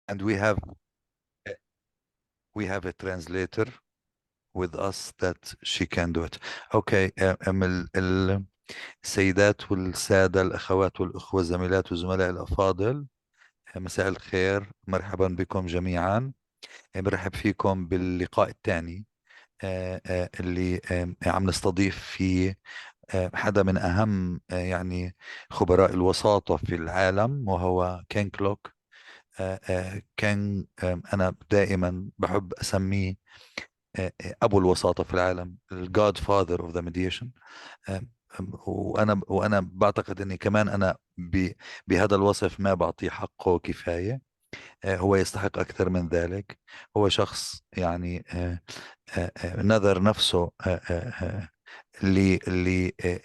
and we have a translator with us that she can do it. Okay. السيدات والسادة الأخوات والأخوة الزميلات والزملاء الأفاضل، مساء الخير، مرحبا بكم جميعا. برحب فيكم باللقاء الثاني اللي عم نستضيف فيه حدا من أهم يعني خبراء الوساطة في العالم، وهو كين كلوك. كان أنا دائما بحب أسميه أبو الوساطة في العالم، الجاد فاذر اوف ذا ميديشن. وأنا بعتقد أني كمان أنا بهذا الوصف ما بعطيه حقه كفاية. هو يستحق أكثر من ذلك. هو شخص يعني نذر نفسه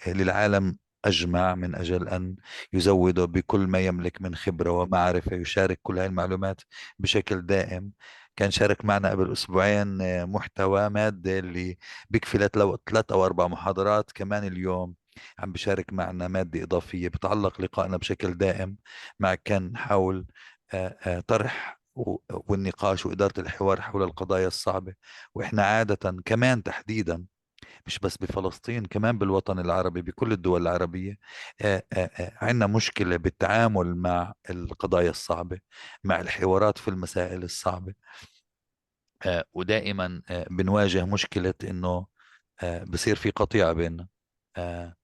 للعالم أجمع من أجل أن يزوده بكل ما يملك من خبرة ومعرفة، يشارك كل هاي المعلومات بشكل دائم. كان شارك معنا قبل أسبوعين محتوى مادة اللي بيكفي لو 3 أو 4 محاضرات. كمان اليوم عم بشارك معنا مادة إضافية. بتعلق لقائنا بشكل دائم مع كان حول طرح والنقاش وإدارة الحوار حول القضايا الصعبة. وإحنا عادة كمان تحديدا مش بس بفلسطين، كمان بالوطن العربي، بكل الدول العربية عندنا مشكلة بالتعامل مع القضايا الصعبة، مع الحوارات في المسائل الصعبة. ودائما بنواجه مشكلة إنه بصير في قطيعة بيننا. آه،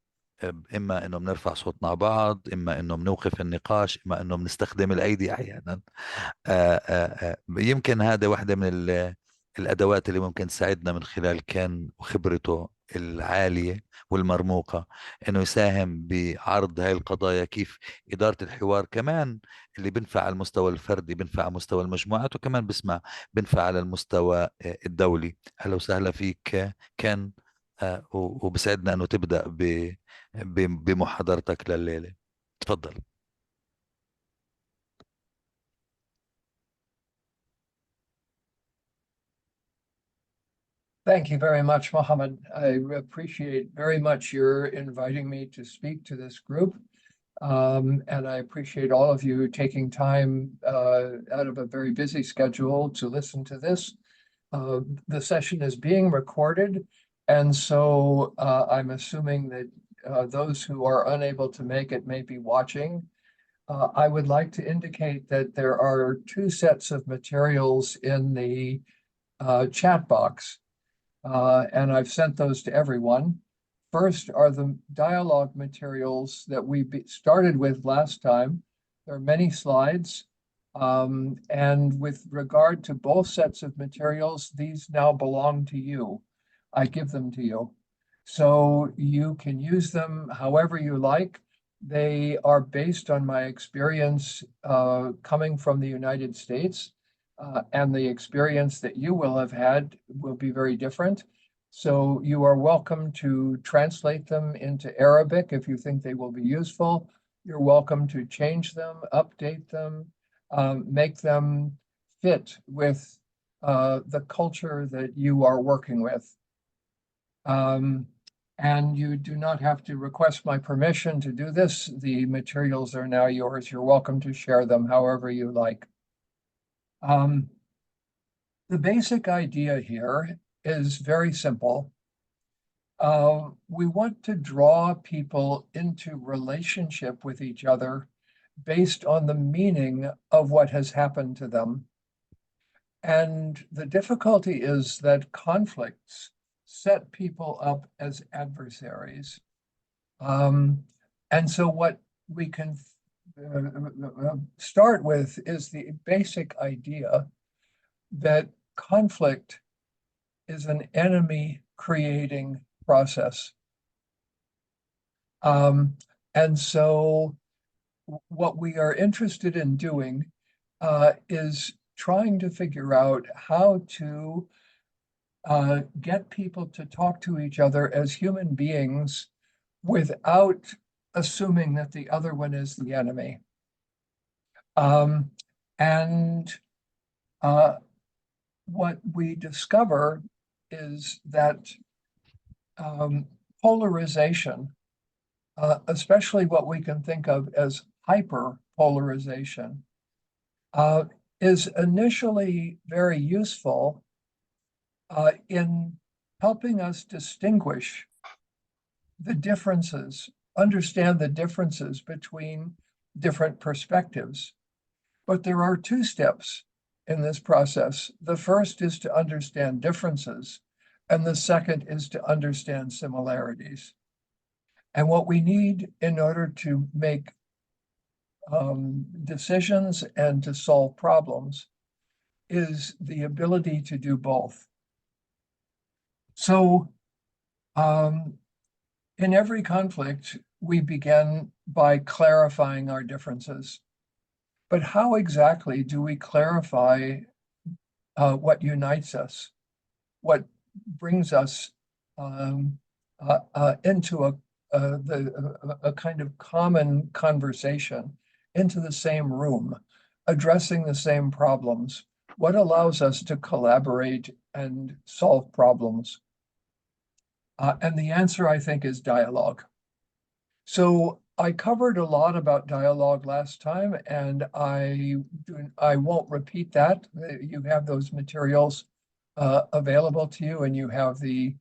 إما إنه بنرفع صوتنا على بعض، إما إنه بنوقف النقاش، إما إنه بنستخدم الأيدي أحيانا. يمكن هذا واحدة من الأدوات اللي ممكن تساعدنا من خلال كان وخبرته العالية والمرموقة، إنه يساهم بعرض هاي القضايا، كيف إدارة الحوار كمان اللي بنفع على المستوى الفردي، بنفع على مستوى المجموعات، وكمان بنفع على المستوى الدولي. أهلا وسهلا فيك كان. وبسعدنا أنه تبدأ بمحاضرتك لليلة. تفضل. Thank you very much, Mohammed. I appreciate very much your inviting me to speak to this group. And I appreciate all of you taking time out of a very busy schedule to listen to this. The session is being recorded, and so I'm assuming that those who are unable to make it may be watching. I would like to indicate that there are 2 sets of materials in the chat box. And I've sent those to everyone. First are the dialogue materials that we started with last time. There are many slides. And with regard to both sets of materials, these now belong to you. I give them to you. So you can use them however you like. They are based on my experience coming from the United States. And the experience that you will have had will be very different. So you are welcome to translate them into Arabic if you think they will be useful. You're welcome to change them, update them, make them fit with the culture that you are working with. And you do not have to request my permission to do this. The materials are now yours. You're welcome to share them however you like. The basic idea here is very simple. We want to draw people into relationship with each other based on the meaning of what has happened to them. And the difficulty is that conflicts set people up as adversaries. And so what we can start with is the basic idea that conflict is an enemy creating process. And so what we are interested in doing is trying to figure out how to get people to talk to each other as human beings without assuming that the other one is the enemy. And what we discover is that polarization, especially what we can think of as hyperpolarization, is initially very useful in helping us distinguish the differences, understand the differences between different perspectives. But there are two steps in this process. The first is to understand differences, and the second is to understand similarities. And what we need in order to make decisions and to solve problems is the ability to do both. So in every conflict, we begin by clarifying our differences. But how exactly do we clarify what unites us, what brings us into a kind of common conversation, into the same room, addressing the same problems? What allows us to collaborate and solve problems? And the answer, I think, is dialogue. So I covered a lot about dialogue last time, and I won't repeat that. You have those materials available to you, and you have the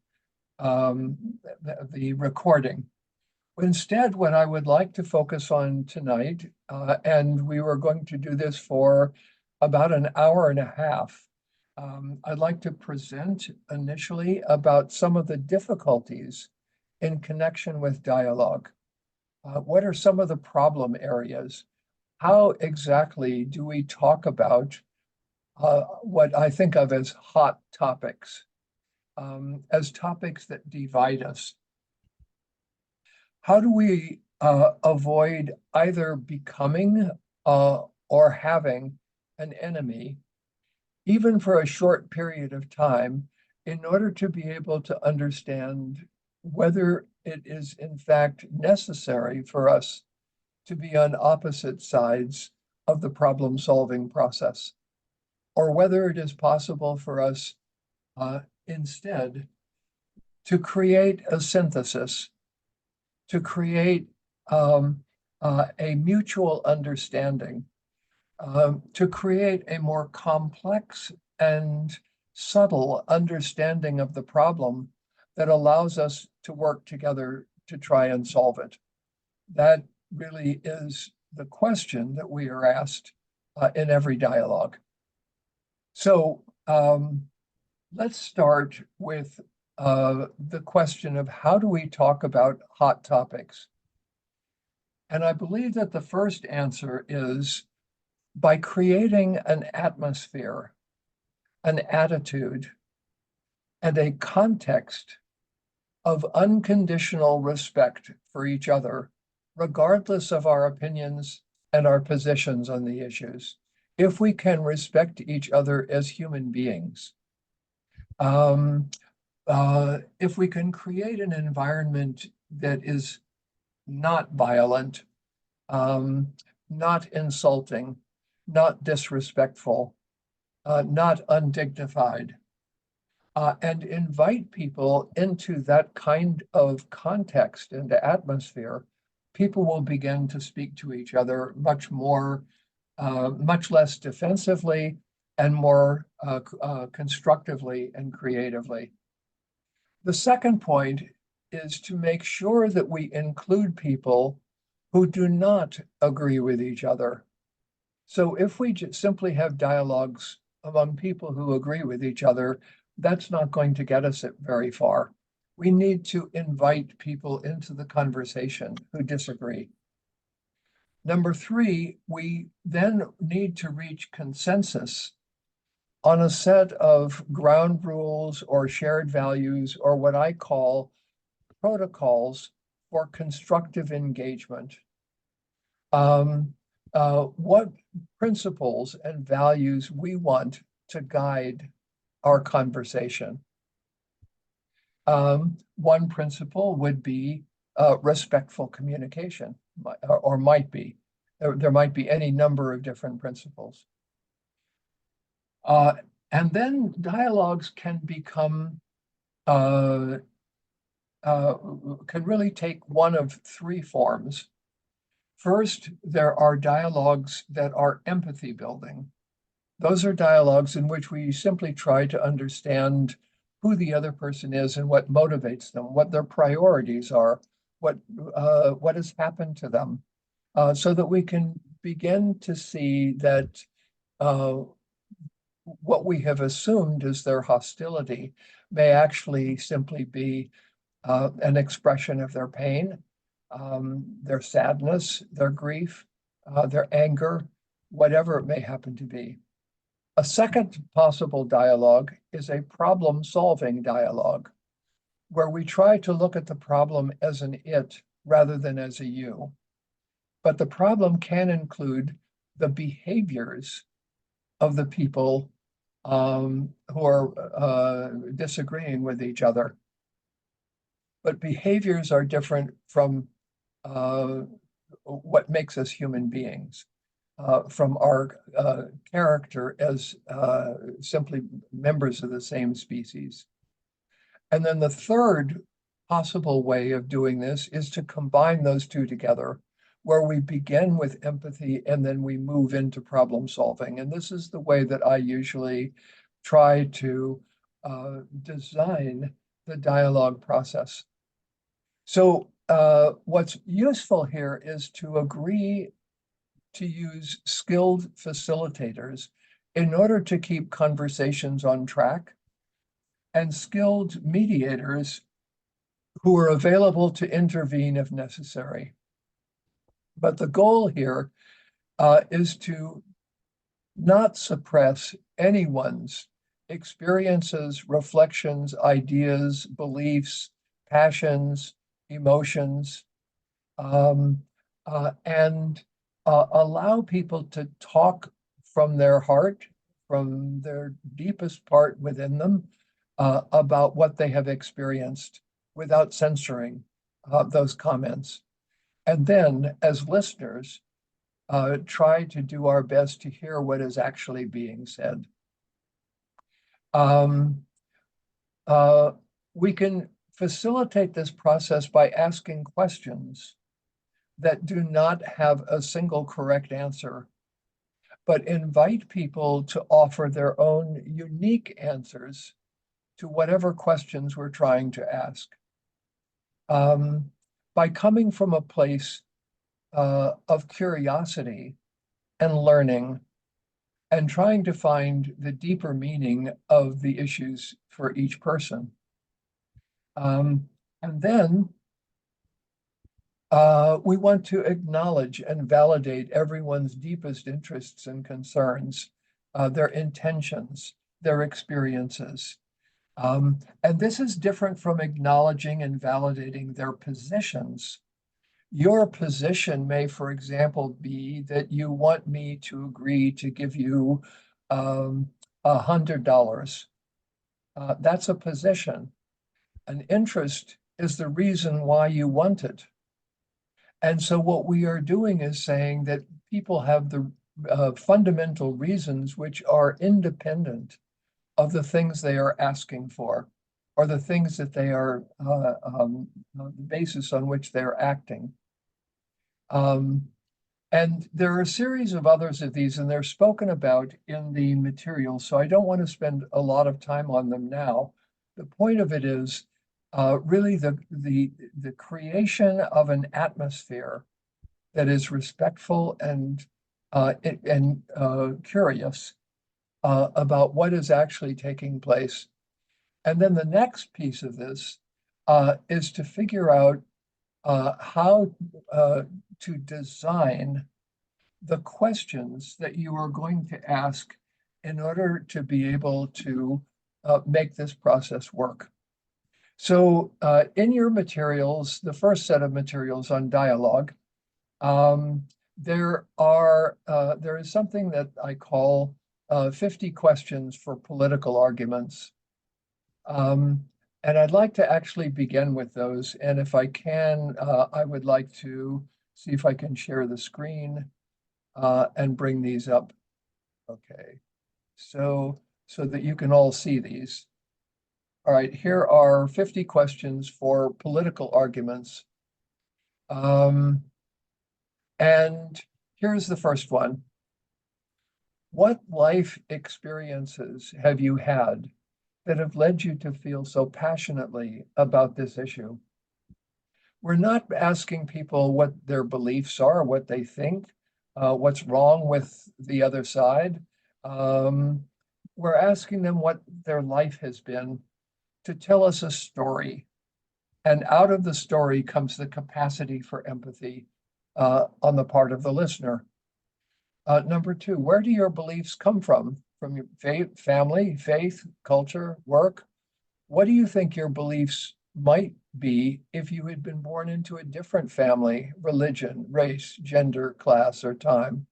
recording. Instead, what I would like to focus on tonight, and we were going to do this for about an hour and a half, I'd like to present initially about some of the difficulties in connection with dialogue. What are some of the problem areas? How exactly do we talk about what I think of as hot topics, as topics that divide us? How do we avoid either becoming or having an enemy, even for a short period of time, in order to be able to understand whether it is in fact necessary for us to be on opposite sides of the problem-solving process, or whether it is possible for us instead to create a synthesis, to create a mutual understanding, to create a more complex and subtle understanding of the problem that allows us to work together to try and solve it. That really is the question that we are asked in every dialogue. So let's start with the question of how do we talk about hot topics? And I believe that the first answer is by creating an atmosphere, an attitude, and a context of unconditional respect for each other, regardless of our opinions and our positions on the issues. If we can respect each other as human beings, if we can create an environment that is not violent, not insulting, not disrespectful, not undignified, and invite people into that kind of context and atmosphere, people will begin to speak to each other much more, much less defensively and more constructively and creatively. The second point is to make sure that we include people who do not agree with each other. So if we simply have dialogues among people who agree with each other, that's not going to get us very far. We need to invite people into the conversation who disagree. Number three, we then need to reach consensus on a set of ground rules or shared values, or what I call protocols for constructive engagement. What principles and values we want to guide our conversation. One principle would be respectful communication, or might be. There might be any number of different principles. And then dialogues can become, can really take one of three forms. First, there are dialogues that are empathy building. Those are dialogues in which we simply try to understand who the other person is and what motivates them, what their priorities are, what has happened to them, so that we can begin to see that what we have assumed is their hostility may actually simply be an expression of their pain, their sadness, their grief, their anger, whatever it may happen to be. A second possible dialogue is a problem-solving dialogue, where we try to look at the problem as an it rather than as a you. But the problem can include the behaviors of the people who are disagreeing with each other. But behaviors are different from what makes us human beings, from our character as simply members of the same species. And then the third possible way of doing this is to combine those two together, where we begin with empathy and then we move into problem solving. And this is the way that I usually try to design the dialogue process. So what's useful here is to agree to use skilled facilitators in order to keep conversations on track, and skilled mediators who are available to intervene if necessary. But the goal here is to not suppress anyone's experiences, reflections, ideas, beliefs, passions, emotions, and allow people to talk from their heart, from their deepest part within them, about what they have experienced without censoring those comments. And then, as listeners, try to do our best to hear what is actually being said. We can facilitate this process by asking questions that do not have a single correct answer, but invite people to offer their own unique answers to whatever questions we're trying to ask. By coming from a place of curiosity and learning and trying to find the deeper meaning of the issues for each person. And then we want to acknowledge and validate everyone's deepest interests and concerns, their intentions, their experiences. And this is different from acknowledging and validating their positions. Your position may, for example, be that you want me to agree to give you $100. That's a position. An interest is the reason why you want it. And so what we are doing is saying that people have the fundamental reasons which are independent of the things they are asking for, or the things that they are, the basis on which they're acting. And there are a series of others of these, and they're spoken about in the material, so I don't want to spend a lot of time on them now. The point of it is really the creation of an atmosphere that is respectful and curious about what is actually taking place. And then the next piece of this is to figure out how to design the questions that you are going to ask in order to be able to make this process work. So in your materials, the first set of materials on dialogue, there is something that I call 50 questions for political arguments. And I'd like to actually begin with those. And if I can, I would like to see if I can share the screen and bring these up. Okay, so that you can all see these. All right, here are 50 questions for political arguments. And here's the first one. What life experiences have you had that have led you to feel so passionately about this issue? We're not asking people what their beliefs are, what they think, what's wrong with the other side. We're asking them what their life has been to tell us a story. And out of the story comes the capacity for empathy on the part of the listener. Number two, where do your beliefs come from? From your family, faith, culture, work? What do you think your beliefs might be if you had been born into a different family, religion, race, gender, class, or time?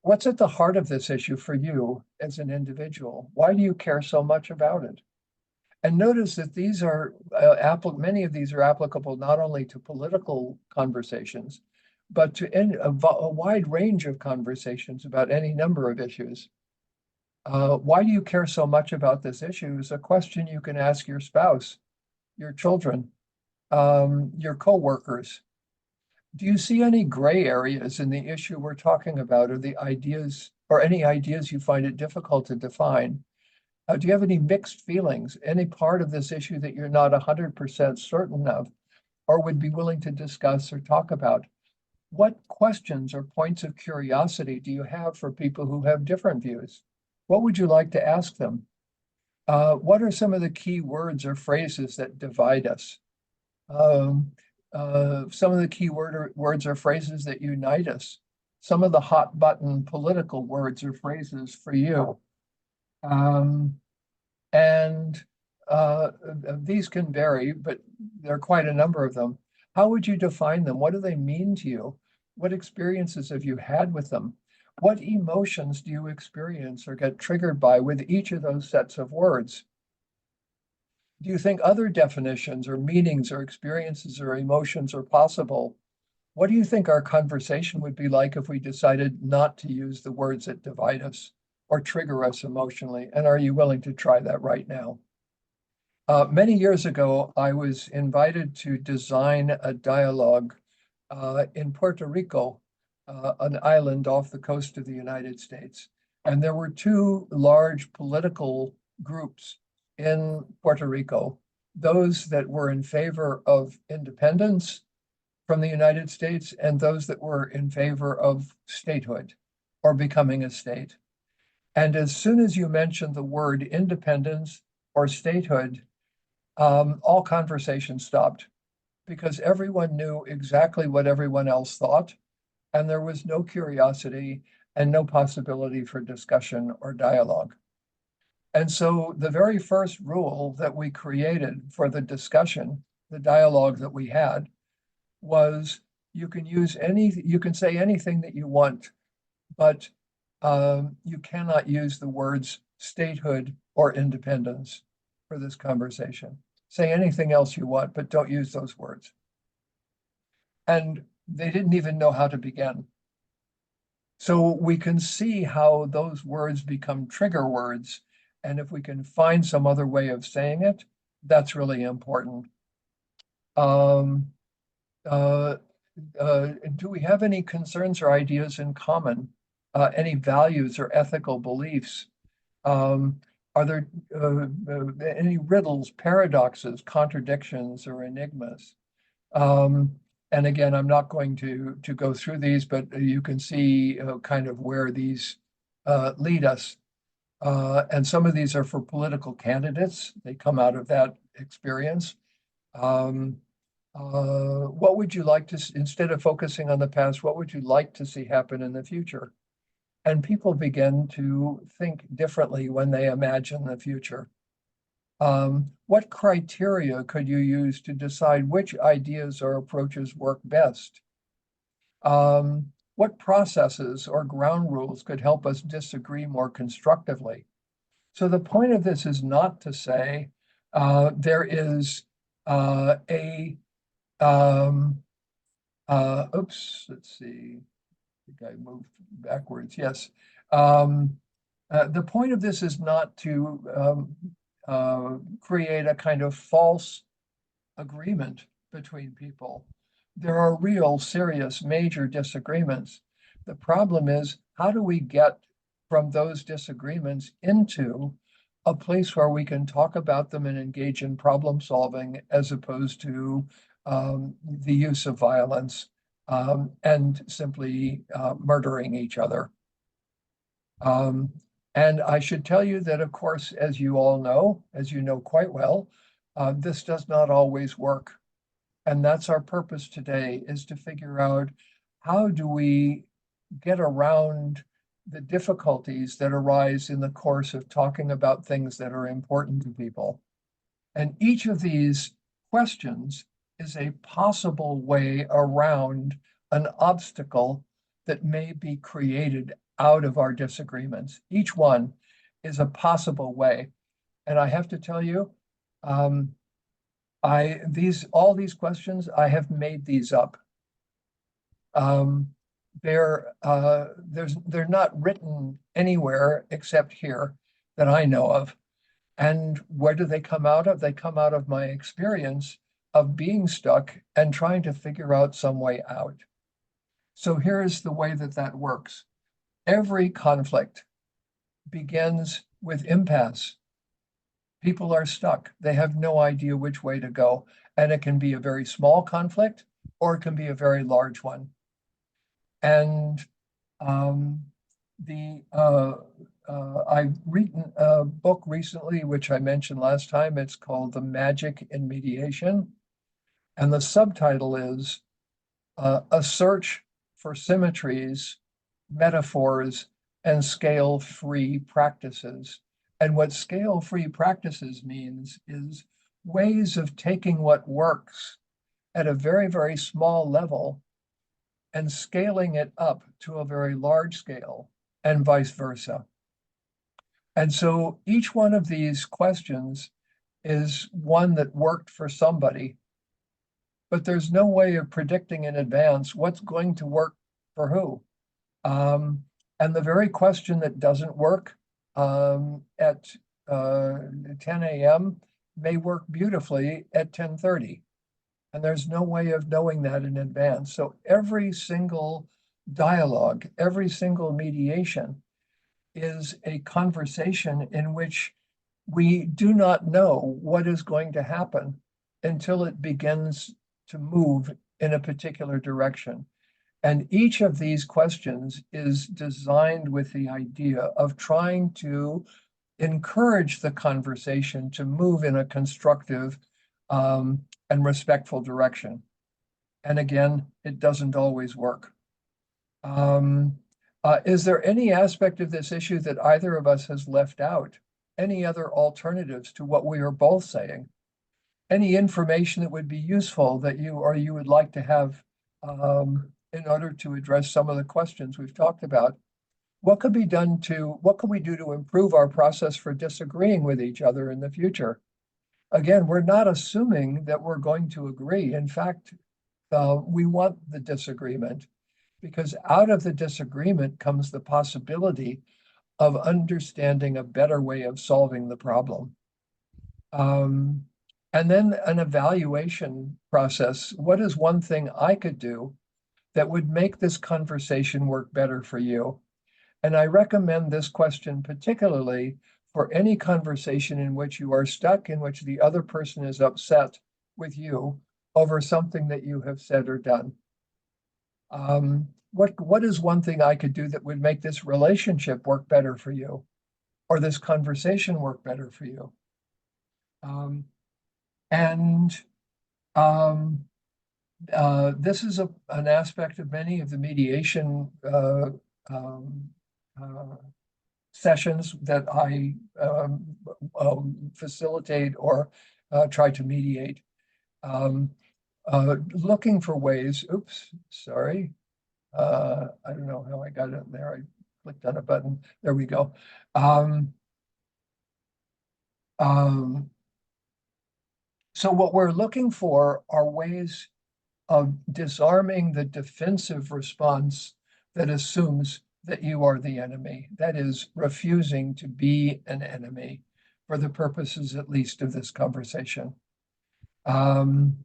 What's at the heart of this issue for you as an individual? Why do you care so much about it? And notice that these are many of these are applicable not only to political conversations, but to a wide range of conversations about any number of issues. Why do you care so much about this issue is a question you can ask your spouse, your children, your coworkers. Do you see any gray areas in the issue we're talking about, or the ideas, or any ideas you find it difficult to define? Do you have any mixed feelings, any part of this issue that you're not 100% certain of, or would be willing to discuss or talk about? What questions or points of curiosity do you have for people who have different views? What would you like to ask them? What are some of the key words or phrases that divide us? Some of the key words or phrases that unite us? Some of the hot button political words or phrases for you? And these can vary, but there are quite a number of them. How would you define them? What do they mean to you? What experiences have you had with them? What emotions do you experience or get triggered by with each of those sets of words? Do you think other definitions or meanings or experiences or emotions are possible? What do you think our conversation would be like if we decided not to use the words that divide us or trigger us emotionally? And are you willing to try that right now? Many years ago, I was invited to design a dialogue in Puerto Rico, an island off the coast of the United States. And there were two large political groups in Puerto Rico, those that were in favor of independence from the United States and those that were in favor of statehood or becoming a state. And as soon as you mentioned the word independence or statehood, all conversation stopped because everyone knew exactly what everyone else thought, and there was no curiosity and no possibility for discussion or dialogue. And so the very first rule that we created for the discussion, the dialogue that we had, was you can say anything that you want, but you cannot use the words statehood or independence for this conversation. Say anything else you want, but don't use those words. And they didn't even know how to begin. So we can see how those words become trigger words. And if we can find some other way of saying it, that's really important. Do we have any concerns or ideas in common? Any values or ethical beliefs? Are there any riddles, paradoxes, contradictions, or enigmas? And again, I'm not going to go through these, but you can see kind of where these lead us. And some of these are for political candidates. They come out of that experience. What would you like to, instead of focusing on the past, what would you like to see happen in the future? And people begin to think differently when they imagine the future. What criteria could you use to decide which ideas or approaches work best? What processes or ground rules could help us disagree more constructively? So the point of this is not to say there is let's see. I think I moved backwards. Yes. The point of this is not to create a kind of false agreement between people. There are real, serious, major disagreements. The problem is, how do we get from those disagreements into a place where we can talk about them and engage in problem solving as opposed to the use of violence and simply murdering each other. And I should tell you that, of course, as you all know, as you know quite well, this does not always work. And that's our purpose today, is to figure out how do we get around the difficulties that arise in the course of talking about things that are important to people. And each of these questions is a possible way around an obstacle that may be created out of our disagreements. Each one is a possible way. And I have to tell you, all these questions, I have made these up. They're not written anywhere except here that I know of. And where do they come out of? They come out of my experience of being stuck and trying to figure out some way out. So here's the way that that works. Every conflict begins with impasse. People are stuck. They have no idea which way to go. And it can be a very small conflict, or it can be a very large one. And I've written a book recently, which I mentioned last time. It's called The Magic in Mediation. And the subtitle is A Search for Symmetries, Metaphors, and Scale-Free Practices. And what scale-free practices means is ways of taking what works at a very, very small level and scaling it up to a very large scale, and vice versa. And so each one of these questions is one that worked for somebody, but there's no way of predicting in advance what's going to work for who. And the very question that doesn't work at 10 a.m. may work beautifully at 10:30. And there's no way of knowing that in advance. So every single dialogue, every single mediation is a conversation in which we do not know what is going to happen until it begins to move in a particular direction. And each of these questions is designed with the idea of trying to encourage the conversation to move in a constructive and respectful direction. And again, it doesn't always work. Is there any aspect of this issue that either of us has left out? Any other alternatives to what we are both saying? Any information that would be useful that you would like to have in order to address some of the questions we've talked about? What could we do to improve our process for disagreeing with each other in the future? Again, we're not assuming that we're going to agree. In fact, we want the disagreement, because out of the disagreement comes the possibility of understanding a better way of solving the problem. And then an evaluation process. What is one thing I could do that would make this conversation work better for you? And I recommend this question particularly for any conversation in which you are stuck, in which the other person is upset with you over something that you have said or done. What is one thing I could do that would make this relationship work better for you, or this conversation work better for you? This is an aspect of many of the mediation sessions that I facilitate or try to mediate. Looking for ways, oops, sorry. I don't know how I got it there. I clicked on a button. There we go. So what we're looking for are ways of disarming the defensive response that assumes that you are the enemy. That is, refusing to be an enemy for the purposes, at least, of this conversation. And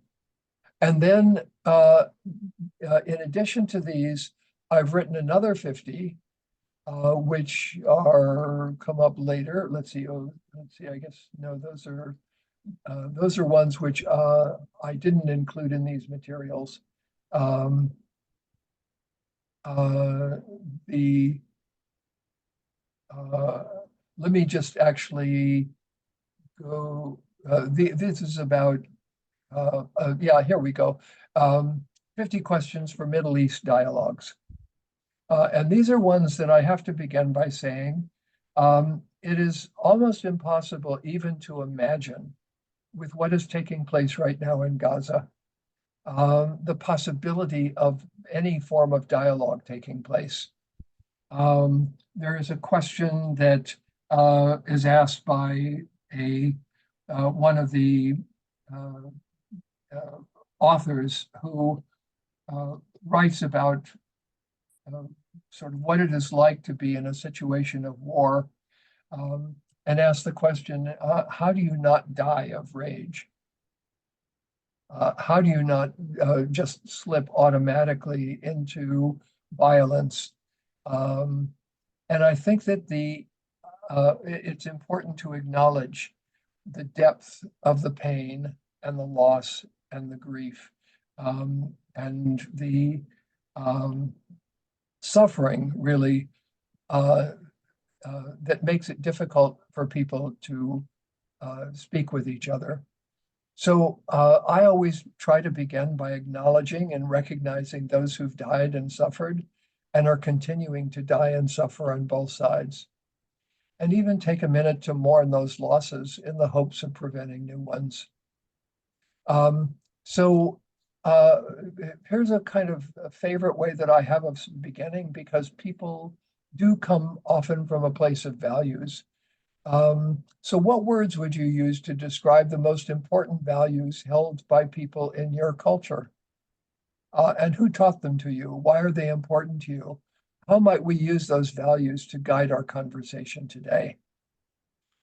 then, in addition to these, I've written another 50 which are come up later. Let's see. I guess no, those are ones which I didn't include in these materials. Um, the let me just actually go. This is about yeah. Here we go. 50 questions for Middle East dialogues. And these are ones that I have to begin by saying it is almost impossible even to imagine with what is taking place right now in Gaza, the possibility of any form of dialogue taking place. There is a question that is asked by one of the authors who writes about sort of what it is like to be in a situation of war, and asks the question, how do you not die of rage? How do you not just slip automatically into violence? And I think that it's important to acknowledge the depth of the pain and the loss and the grief, and the suffering, really, that makes it difficult for people to speak with each other. So I always try to begin by acknowledging and recognizing those who've died and suffered and are continuing to die and suffer on both sides. And even take a minute to mourn those losses in the hopes of preventing new ones. So here's a kind of a favorite way that I have of beginning, because people do come often from a place of values. So what words would you use to describe the most important values held by people in your culture? And who taught them to you? Why are they important to you? How might we use those values to guide our conversation today?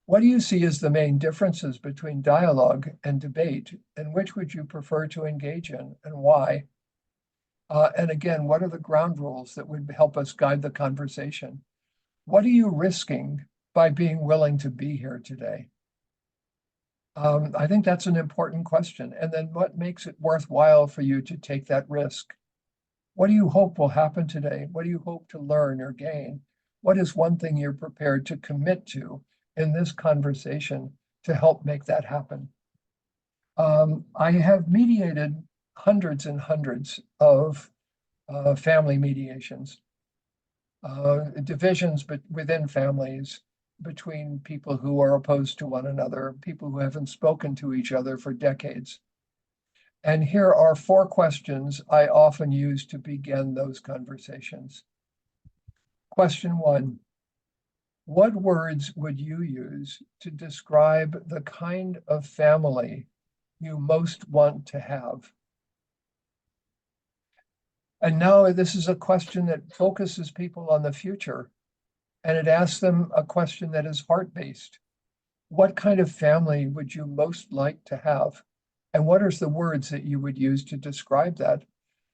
What do you see as the main differences between dialogue and debate, and which would you prefer to engage in, and why? And again, what are the ground rules that would help us guide the conversation? What are you risking by being willing to be here today? I think that's an important question. And then what makes it worthwhile for you to take that risk? What do you hope will happen today? What do you hope to learn or gain? What is one thing you're prepared to commit to in this conversation to help make that happen? I have mediated hundreds and hundreds of family mediations, divisions but within families, between people who are opposed to one another, people who haven't spoken to each other for decades. And here are 4 questions I often use to begin those conversations. Question 1, what words would you use to describe the kind of family you most want to have? And now this is a question that focuses people on the future, and it asks them a question that is heart-based. What kind of family would you most like to have? And what are the words that you would use to describe that?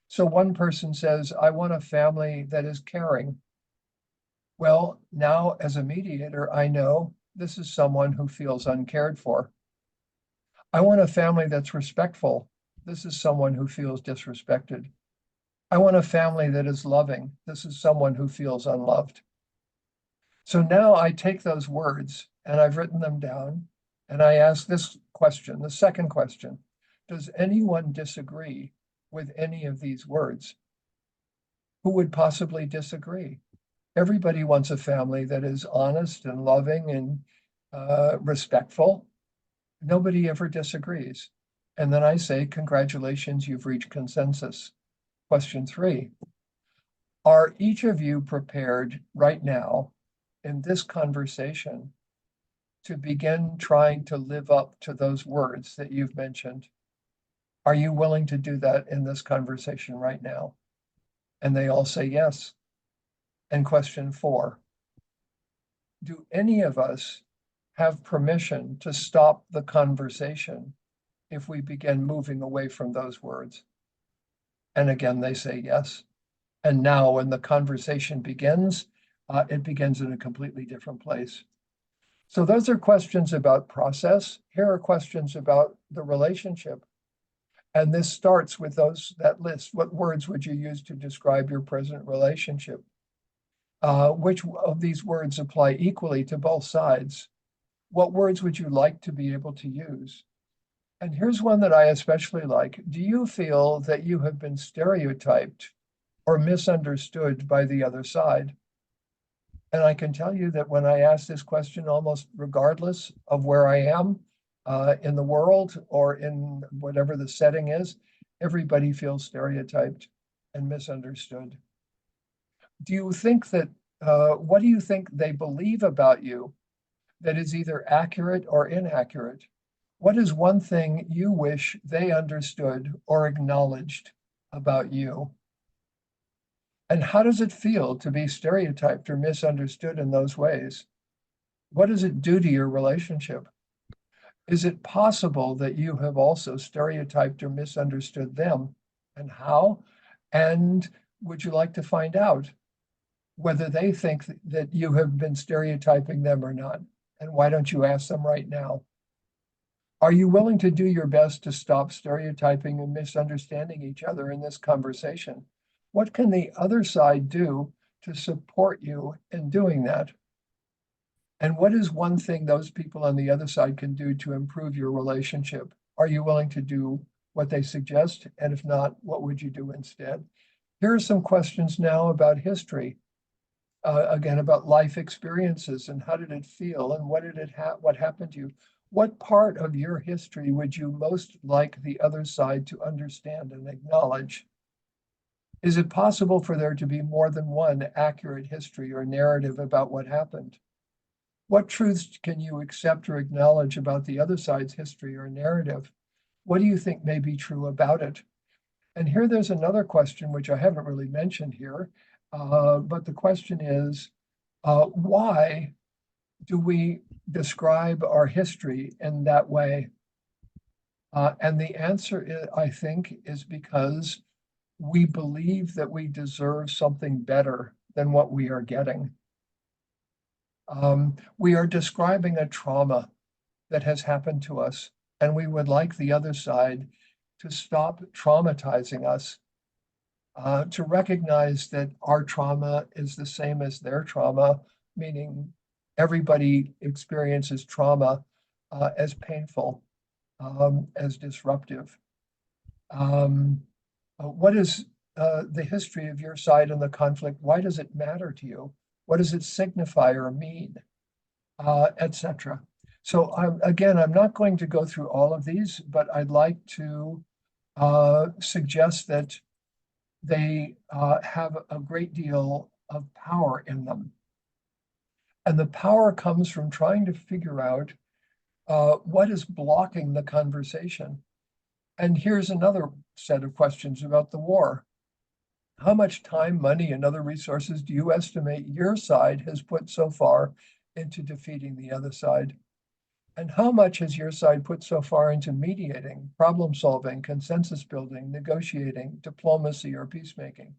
So one person says, I want a family that is caring. Well, now as a mediator, I know this is someone who feels uncared for. I want a family that's respectful. This is someone who feels disrespected. I want a family that is loving. This is someone who feels unloved. So now I take those words and I've written them down, and I ask this question, the second question: does anyone disagree with any of these words? Who would possibly disagree? Everybody wants a family that is honest and loving and respectful. Nobody ever disagrees. And then I say, congratulations, you've reached consensus. Question 3, are each of you prepared right now in this conversation to begin trying to live up to those words that you've mentioned? Are you willing to do that in this conversation right now? And they all say yes. And question 4, do any of us have permission to stop the conversation if we begin moving away from those words? And again, they say yes. And now when the conversation begins, it begins in a completely different place. So those are questions about process. Here are questions about the relationship. And this starts with that list. What words would you use to describe your present relationship? Which of these words apply equally to both sides? What words would you like to be able to use? And here's one that I especially like. Do you feel that you have been stereotyped or misunderstood by the other side? And I can tell you that when I ask this question, almost regardless of where I am in the world or in whatever the setting is, everybody feels stereotyped and misunderstood. Do you think that, what do you think they believe about you that is either accurate or inaccurate? What is one thing you wish they understood or acknowledged about you? And how does it feel to be stereotyped or misunderstood in those ways? What does it do to your relationship? Is it possible that you have also stereotyped or misunderstood them? And how? And would you like to find out whether they think that you have been stereotyping them or not? And why don't you ask them right now? Are you willing to do your best to stop stereotyping and misunderstanding each other in this conversation? What can the other side do to support you in doing that? And what is one thing those people on the other side can do to improve your relationship? Are you willing to do what they suggest? And if not, what would you do instead? Here are some questions now about history. Again, about life experiences and how did it feel and what happened to you? What part of your history would you most like the other side to understand and acknowledge? Is it possible for there to be more than one accurate history or narrative about what happened? What truths can you accept or acknowledge about the other side's history or narrative? What do you think may be true about it? And here there's another question, which I haven't really mentioned here, but the question is, why do we describe our history in that way? And the answer, I think, is because we believe that we deserve something better than what we are getting. We are describing a trauma that has happened to us, and we would like the other side to stop traumatizing us, to recognize that our trauma is the same as their trauma, meaning everybody experiences trauma as painful, as disruptive. What is the history of your side in the conflict? Why does it matter to you? What does it signify or mean, etc.? So again, I'm not going to go through all of these, but I'd like to suggest that they have a great deal of power in them. And the power comes from trying to figure out what is blocking the conversation. And here's another set of questions about the war. How much time, money, and other resources do you estimate your side has put so far into defeating the other side? And how much has your side put so far into mediating, problem solving, consensus building, negotiating, diplomacy, or peacemaking?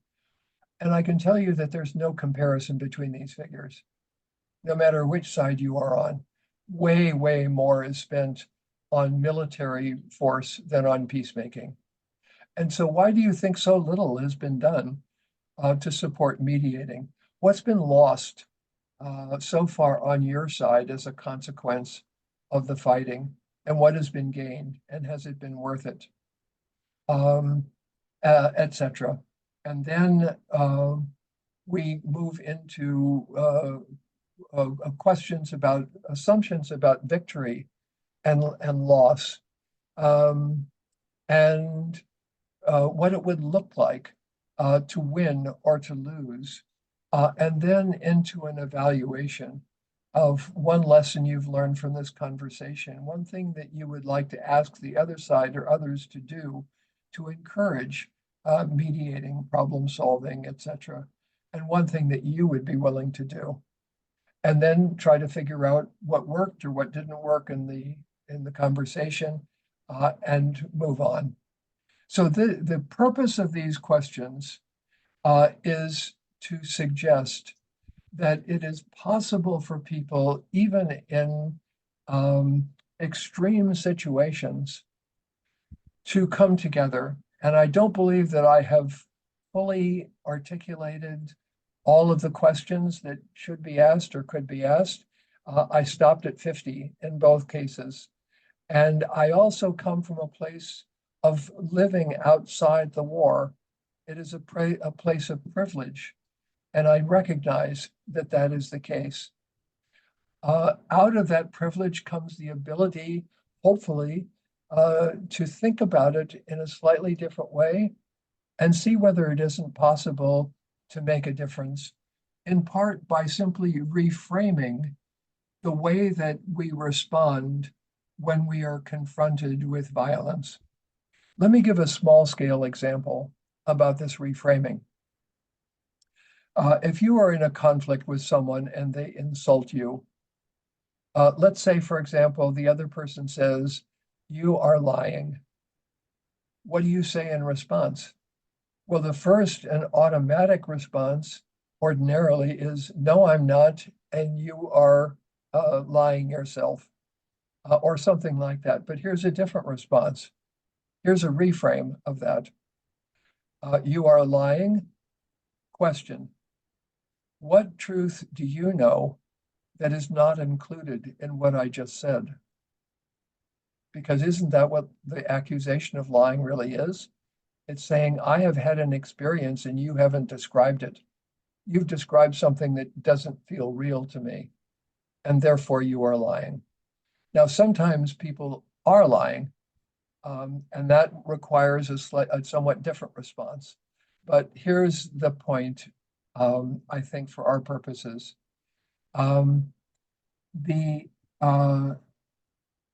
And I can tell you that there's no comparison between these figures. No matter which side you are on, way, way more is spent on military force than on peacemaking. And so why do you think so little has been done to support mediating? What's been lost so far on your side as a consequence of the fighting? And what has been gained? And has it been worth it? Etc. And then we move into questions about assumptions about victory and loss, and what it would look like to win or to lose, and then into an evaluation of one lesson you've learned from this conversation, one thing that you would like to ask the other side or others to do to encourage mediating, problem solving, etc., and one thing that you would be willing to do. And then try to figure out what worked or what didn't work in the conversation, and move on. So the purpose of these questions is to suggest that it is possible for people, even in extreme situations, to come together. And I don't believe that I have fully articulated all of the questions that should be asked or could be asked. I stopped at 50 in both cases. And I also come from a place of living outside the war. It is a place of privilege. And I recognize that that is the case. Out of that privilege comes the ability, hopefully, to think about it in a slightly different way and see whether it isn't possible to make a difference, in part by simply reframing the way that we respond when we are confronted with violence. Let me give a small scale example about this reframing. If you are in a conflict with someone and they insult you, let's say, for example, the other person says, "You are lying." What do you say in response? Well, the first and automatic response ordinarily is, "No, I'm not, and you are lying yourself," or something like that. But here's a different response. Here's a reframe of that. "You are lying?" Question. What truth do you know that is not included in what I just said? Because isn't that what the accusation of lying really is? It's saying, I have had an experience and you haven't described it. You've described something that doesn't feel real to me, and therefore you are lying. Now, sometimes people are lying, and that requires a somewhat different response. But here's the point, I think, for our purposes. Um, the uh,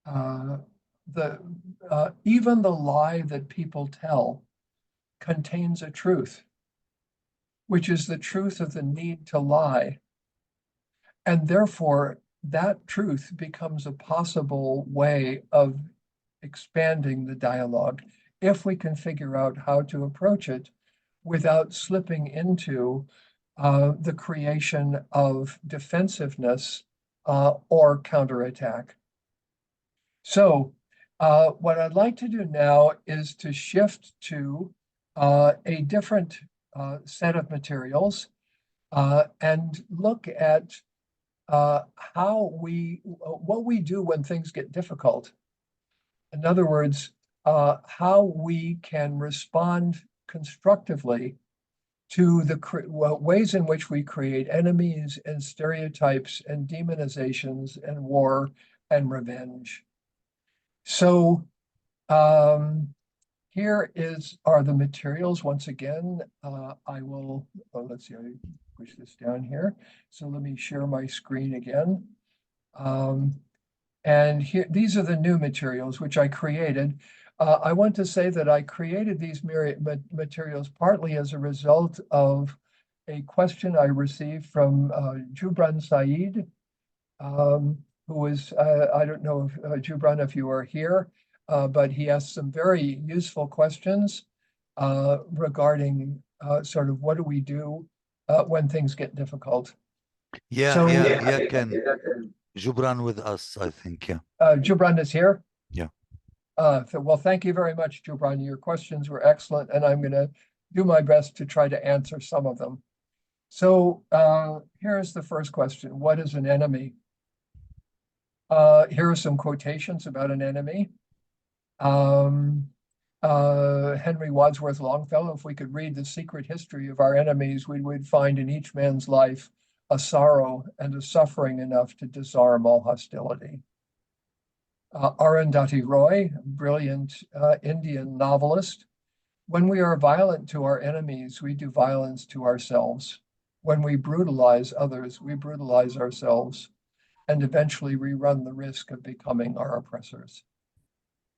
uh, even the lie that people tell contains a truth, which is the truth of the need to lie. And therefore, that truth becomes a possible way of expanding the dialogue if we can figure out how to approach it without slipping into the creation of defensiveness or counterattack. So what I'd like to do now is to shift to a different set of materials and look at what we do when things get difficult. In other words, how we can respond constructively to the ways in which we create enemies and stereotypes and demonizations and war and revenge. So here are the materials. Once again, I will, let's see, I push this down here. So let me share my screen again. And here, these are the new materials which I created. I want to say that I created these materials partly as a result of a question I received from Jubran Saeed, who is, I don't know if Jubran, if you are here, but he asked some very useful questions regarding sort of what do we do when things get difficult. So Can Jubran with us, I think. Jubran is here. Yeah. Well, thank you very much, Jubran. Your questions were excellent, and I'm going to do my best to try to answer some of them. So here's the first question. What is an enemy? Here are some quotations about an enemy. Henry Wadsworth Longfellow, if we could read the secret history of our enemies, we would find in each man's life a sorrow and a suffering enough to disarm all hostility. Arundhati Roy, brilliant Indian novelist. When we are violent to our enemies, we do violence to ourselves. When we brutalize others, we brutalize ourselves, and eventually we run the risk of becoming our oppressors.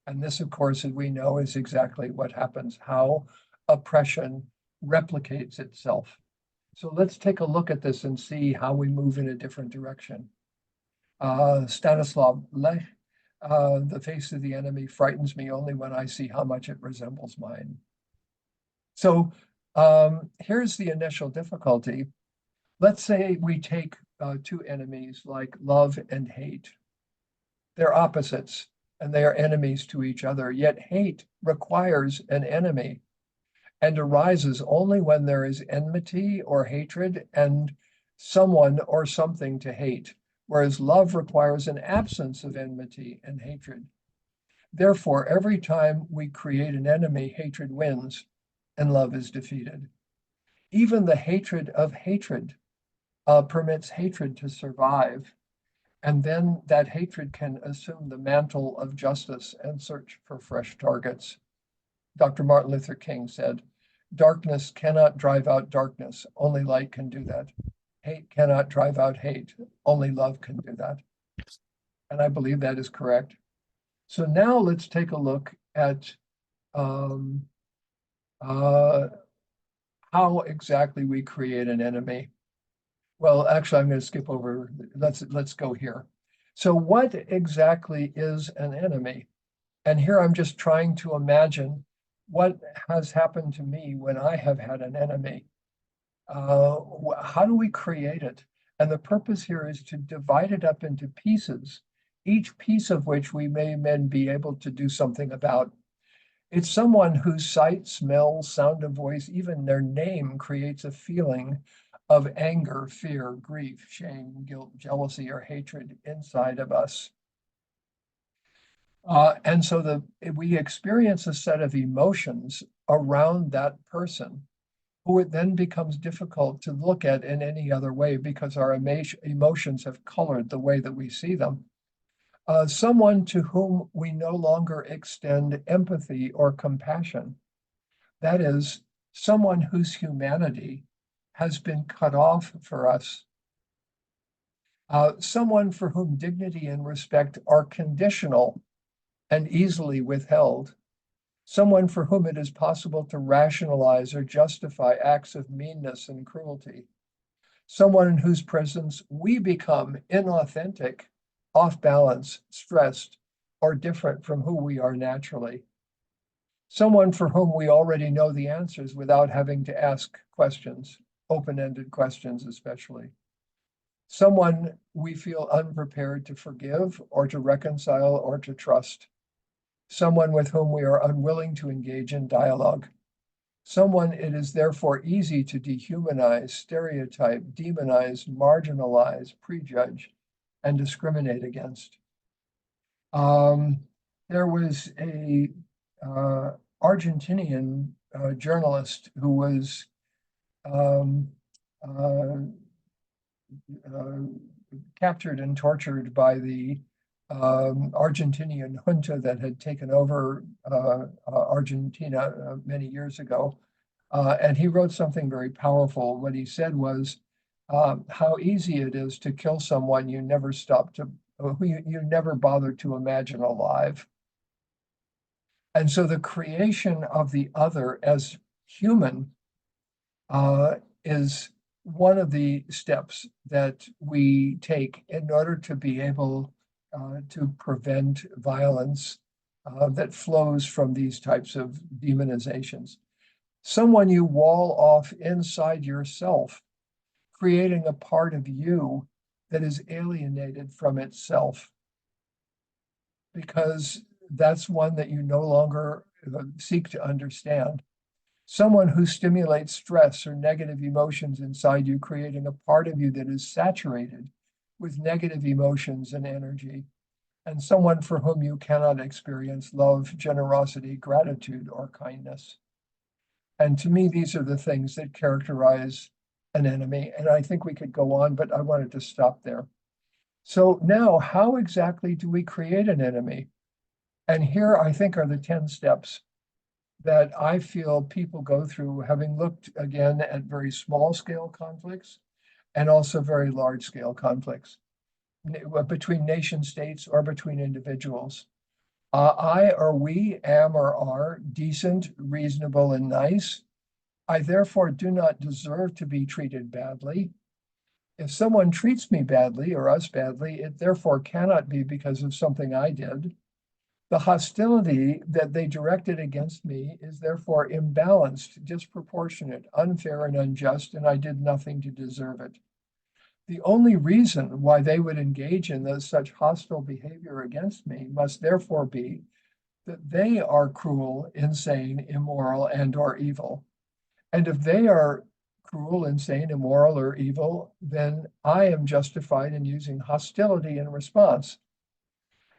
And this, of course, as we know, is exactly what happens, how oppression replicates itself. So let's take a look at this and see how we move in a different direction. Stanislav Lech, the face of the enemy frightens me only when I see how much it resembles mine. So here's the initial difficulty. Let's say we take two enemies like love and hate. They're opposites and they are enemies to each other, yet hate requires an enemy and arises only when there is enmity or hatred and someone or something to hate, whereas love requires an absence of enmity and hatred. Therefore, every time we create an enemy, hatred wins and love is defeated. Even the hatred of hatred permits hatred to survive, and then that hatred can assume the mantle of justice and search for fresh targets. Dr. Martin Luther King said, "Darkness cannot drive out darkness, only light can do that. Hate cannot drive out hate, only love can do that." And I believe that is correct. So now let's take a look at um, how exactly we create an enemy. Well, actually, I'm going to skip over. Let's go here. So what exactly is an enemy? And here I'm just trying to imagine what has happened to me when I have had an enemy. How do we create it? And the purpose here is to divide it up into pieces, each piece of which we may then be able to do something about. It's someone whose sight, smell, sound of voice, even their name creates a feeling of anger, fear, grief, shame, guilt, jealousy, or hatred inside of us. And so we experience a set of emotions around that person who it then becomes difficult to look at in any other way because our emotions have colored the way that we see them. Someone to whom we no longer extend empathy or compassion. That is, someone whose humanity has been cut off for us. Someone for whom dignity and respect are conditional and easily withheld. Someone for whom it is possible to rationalize or justify acts of meanness and cruelty. Someone in whose presence we become inauthentic, off balance, stressed, or different from who we are naturally. Someone for whom we already know the answers without having to ask questions, open-ended questions especially. Someone we feel unprepared to forgive or to reconcile or to trust. Someone with whom we are unwilling to engage in dialogue. Someone it is therefore easy to dehumanize, stereotype, demonize, marginalize, prejudge, and discriminate against. There was a Argentinian journalist who was captured and tortured by the Argentinian junta that had taken over Argentina many years ago. And he wrote something very powerful. What he said was how easy it is to kill someone you never who you never bothered to imagine alive. And so the creation of the other as human is one of the steps that we take in order to be able to prevent violence that flows from these types of demonizations. Someone you wall off inside yourself, creating a part of you that is alienated from itself, because that's one that you no longer seek to understand. Someone who stimulates stress or negative emotions inside you, creating a part of you that is saturated with negative emotions and energy, and someone for whom you cannot experience love, generosity, gratitude, or kindness. And to me, these are the things that characterize an enemy. And I think we could go on, but I wanted to stop there. So now, how exactly do we create an enemy? And here, I think, are the 10 steps that I feel people go through, having looked again at very small scale conflicts and also very large scale conflicts between nation states or between individuals. I or we am or are decent, reasonable, and nice. I therefore do not deserve to be treated badly. If someone treats me badly or us badly, it therefore cannot be because of something I did. The hostility that they directed against me is therefore imbalanced, disproportionate, unfair, and unjust, and I did nothing to deserve it. The only reason why they would engage in such hostile behavior against me must therefore be that they are cruel, insane, immoral, and or evil. And if they are cruel, insane, immoral, or evil, then I am justified in using hostility in response.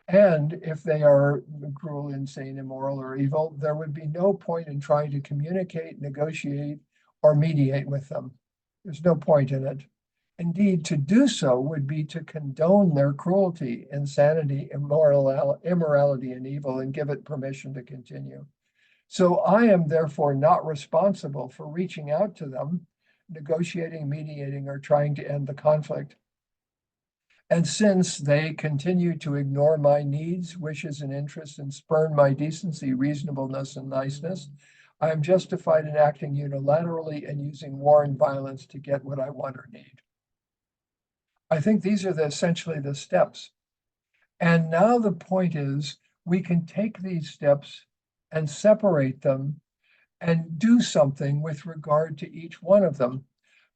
And if they are cruel, insane, immoral, or evil, there would be no point in trying to communicate, negotiate, or mediate with them. There's no point in it. Indeed, to do so would be to condone their cruelty, insanity, immorality, and evil, and give it permission to continue. So I am therefore not responsible for reaching out to them, negotiating, mediating, or trying to end the conflict. And since they continue to ignore my needs, wishes, and interests and spurn my decency, reasonableness, and niceness, I am justified in acting unilaterally and using war and violence to get what I want or need. I think these are essentially the steps. And now the point is, we can take these steps and separate them and do something with regard to each one of them.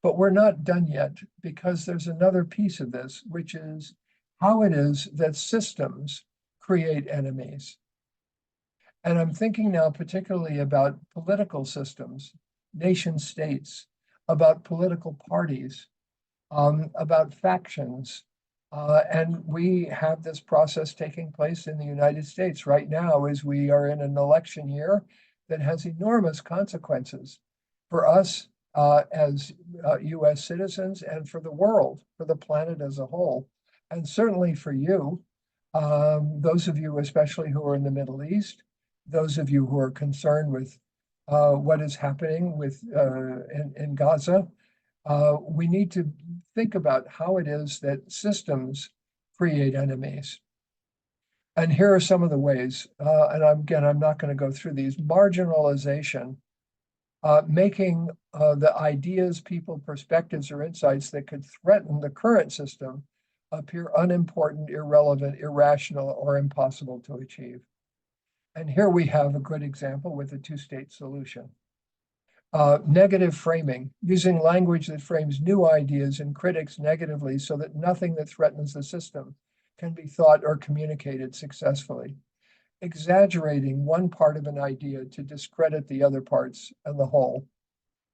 But we're not done yet, because there's another piece of this, which is how it is that systems create enemies. And I'm thinking now particularly about political systems, nation states, about political parties, about factions. And we have this process taking place in the United States right now as we are in an election year that has enormous consequences for us as US citizens and for the world, for the planet as a whole, and certainly for you, those of you especially who are in the Middle East, those of you who are concerned with what is happening in Gaza. We need to think about how it is that systems create enemies. And here are some of the ways, and I'm not going to go through these. Marginalization, making the ideas, people, perspectives, or insights that could threaten the current system appear unimportant, irrelevant, irrational, or impossible to achieve. And here we have a good example with a two-state solution. Negative framing, using language that frames new ideas and critics negatively so that nothing that threatens the system can be thought or communicated successfully. Exaggerating one part of an idea to discredit the other parts and the whole.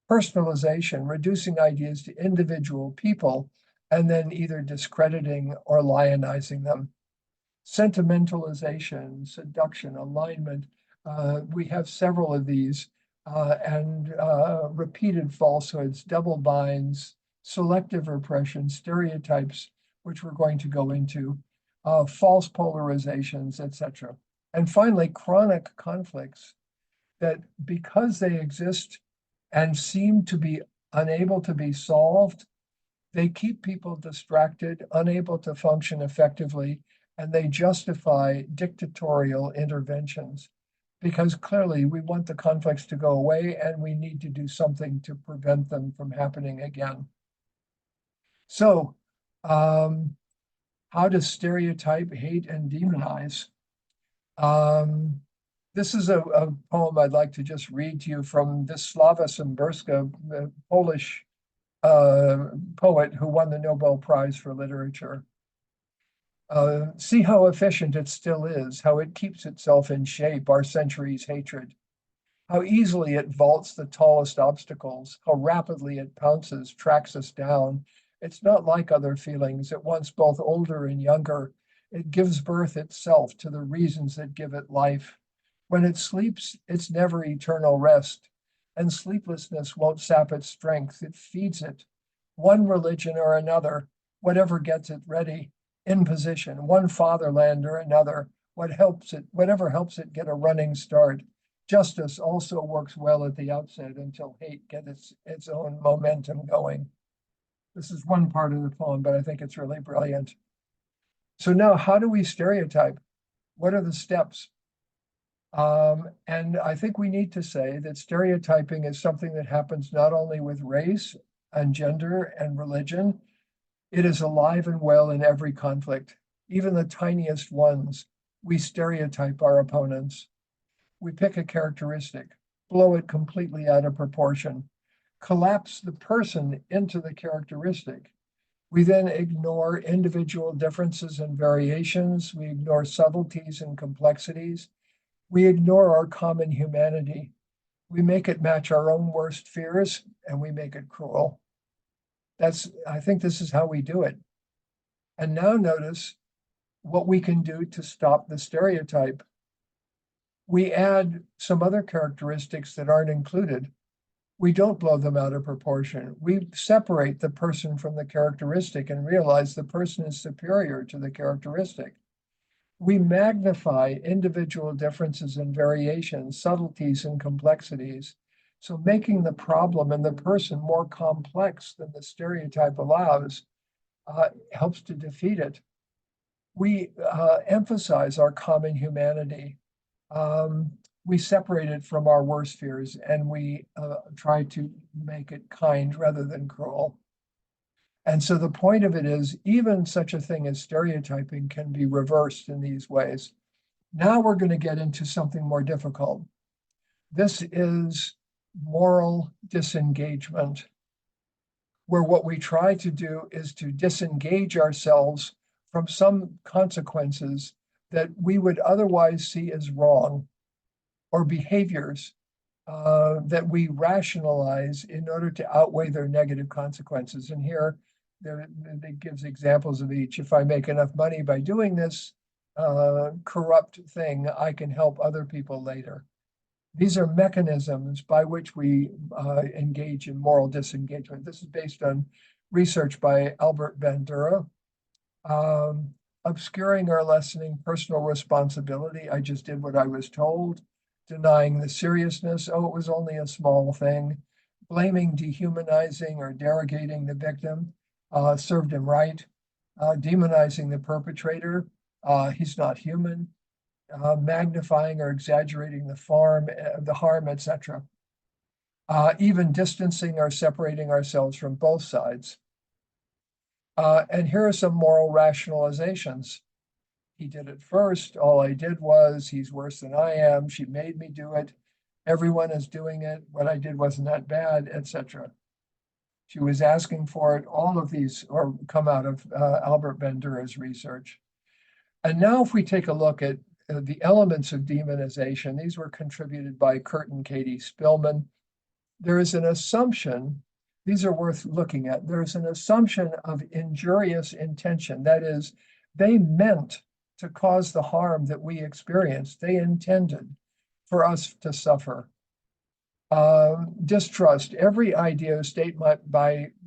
Personalization, reducing ideas to individual people and then either discrediting or lionizing them. Sentimentalization, seduction, alignment. We have several of these. And repeated falsehoods, double binds, selective repression, stereotypes, which we're going to go into, false polarizations, etc. And finally, chronic conflicts that, because they exist and seem to be unable to be solved, they keep people distracted, unable to function effectively, and they justify dictatorial interventions. Because clearly we want the conflicts to go away and we need to do something to prevent them from happening again. So, how to stereotype, hate, and demonize. This is a poem I'd like to just read to you from Wisława Szymborska, the Polish poet who won the Nobel Prize for Literature. See how efficient it still is, how it keeps itself in shape, our century's hatred. How easily it vaults the tallest obstacles, how rapidly it pounces, tracks us down. It's not like other feelings, at once both older and younger. It gives birth itself to the reasons that give it life. When it sleeps, it's never eternal rest, and sleeplessness won't sap its strength. It feeds it. One religion or another, whatever gets it ready, in position, one fatherland or another, whatever helps it get a running start. Justice also works well at the outset until hate gets its own momentum going. This is one part of the poem, but I think it's really brilliant. So now, how do we stereotype? What are the steps? And I think we need to say that stereotyping is something that happens not only with race and gender and religion. It is alive and well in every conflict, even the tiniest ones. We stereotype our opponents. We pick a characteristic, blow it completely out of proportion, collapse the person into the characteristic, We then ignore individual differences and variations. We ignore subtleties and complexities. We ignore our common humanity. We make it match our own worst fears, and we make it cruel. I think this is how we do it. And now notice what we can do to stop the stereotype. We add some other characteristics that aren't included. We don't blow them out of proportion. We separate the person from the characteristic and realize the person is superior to the characteristic. We magnify individual differences and variations, subtleties and complexities. So making the problem and the person more complex than the stereotype allows helps to defeat it. We emphasize our common humanity. We separate it from our worst fears, and we try to make it kind rather than cruel. And so the point of it is, even such a thing as stereotyping can be reversed in these ways. Now we're going to get into something more difficult. This is moral disengagement, where what we try to do is to disengage ourselves from some consequences that we would otherwise see as wrong, or behaviors that we rationalize in order to outweigh their negative consequences. And here, it gives examples of each. If I make enough money by doing this corrupt thing, I can help other people later. These are mechanisms by which we engage in moral disengagement. This is based on research by Albert Bandura. Obscuring or lessening personal responsibility. I just did what I was told. Denying the seriousness. Oh, it was only a small thing. Blaming, dehumanizing, or derogating the victim. Served him right. Demonizing the perpetrator. He's not human. Magnifying or exaggerating the harm, etc. Even distancing or separating ourselves from both sides. And here are some moral rationalizations. He did it first. All I did was, he's worse than I am. She made me do it. Everyone is doing it. What I did wasn't that bad, etc. She was asking for it. All of these come out of Albert Bandura's research. And now if we take a look at the elements of demonization, these were contributed by Kurt and Katie Spillman. There is an assumption, these are worth looking at. There's an assumption of injurious intention. That is, they meant to cause the harm that we experienced. They intended for us to suffer. Distrust. Every idea or statement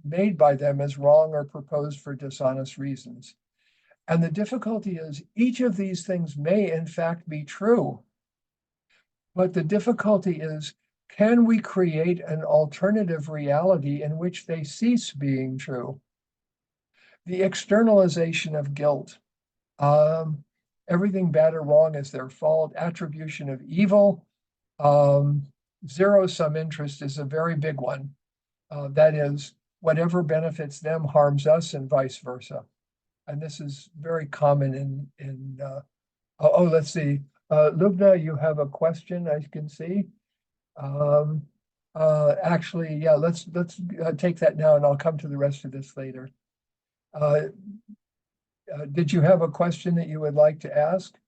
made by them is wrong or proposed for dishonest reasons. And the difficulty is, each of these things may in fact be true. But the difficulty is, can we create an alternative reality in which they cease being true? The externalization of guilt. Everything bad or wrong is their fault. Attribution of evil. Zero-sum interest is a very big one. That is, whatever benefits them harms us and vice versa. And this is very common let's see. Lubna, you have a question, I can see. Actually, yeah, let's take that now, and I'll come to the rest of this later. Did you have a question that you would like to ask?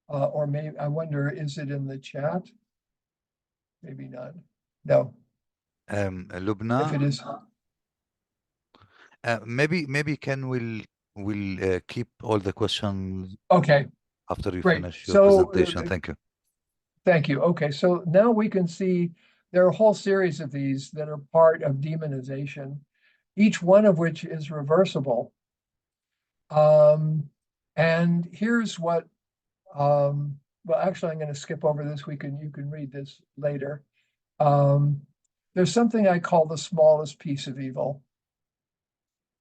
Or maybe, I wonder, is it in the chat? Maybe not. No. If Lubna, it is, maybe we'll keep all the questions okay, after you great. finish your So, presentation. Thank you. thank you. Okay, so now we can see there are a whole series of these that are part of demonization, each one of which is reversible. And here's what, well, actually, I'm going to skip over this. You can read this later. There's something I call the smallest piece of evil.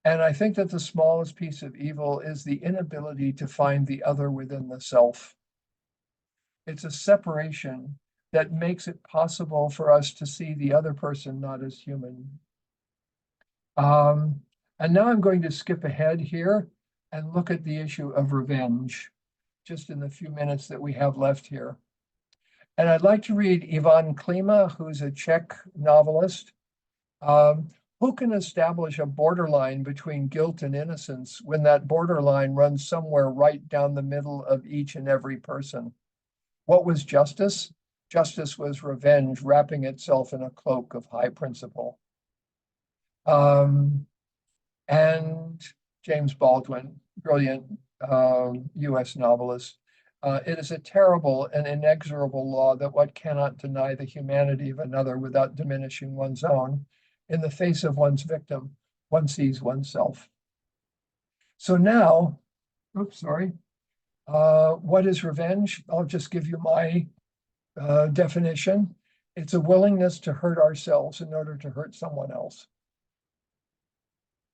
And I think that the smallest piece of evil is the inability to find the other within the self. It's a separation that makes it possible for us to see the other person not as human. And now I'm going to skip ahead here and look at the issue of revenge, just in the few minutes that we have left here. And I'd like to read Ivan Klima, who's a Czech novelist. Who can establish a borderline between guilt and innocence when that borderline runs somewhere right down the middle of each and every person? What was justice? Justice was revenge wrapping itself in a cloak of high principle. And James Baldwin, brilliant US novelist. It is a terrible and inexorable law that one cannot deny the humanity of another without diminishing one's own. In the face of one's victim, one sees oneself. So now, oops, sorry. What is revenge? I'll just give you my definition. It's a willingness to hurt ourselves in order to hurt someone else.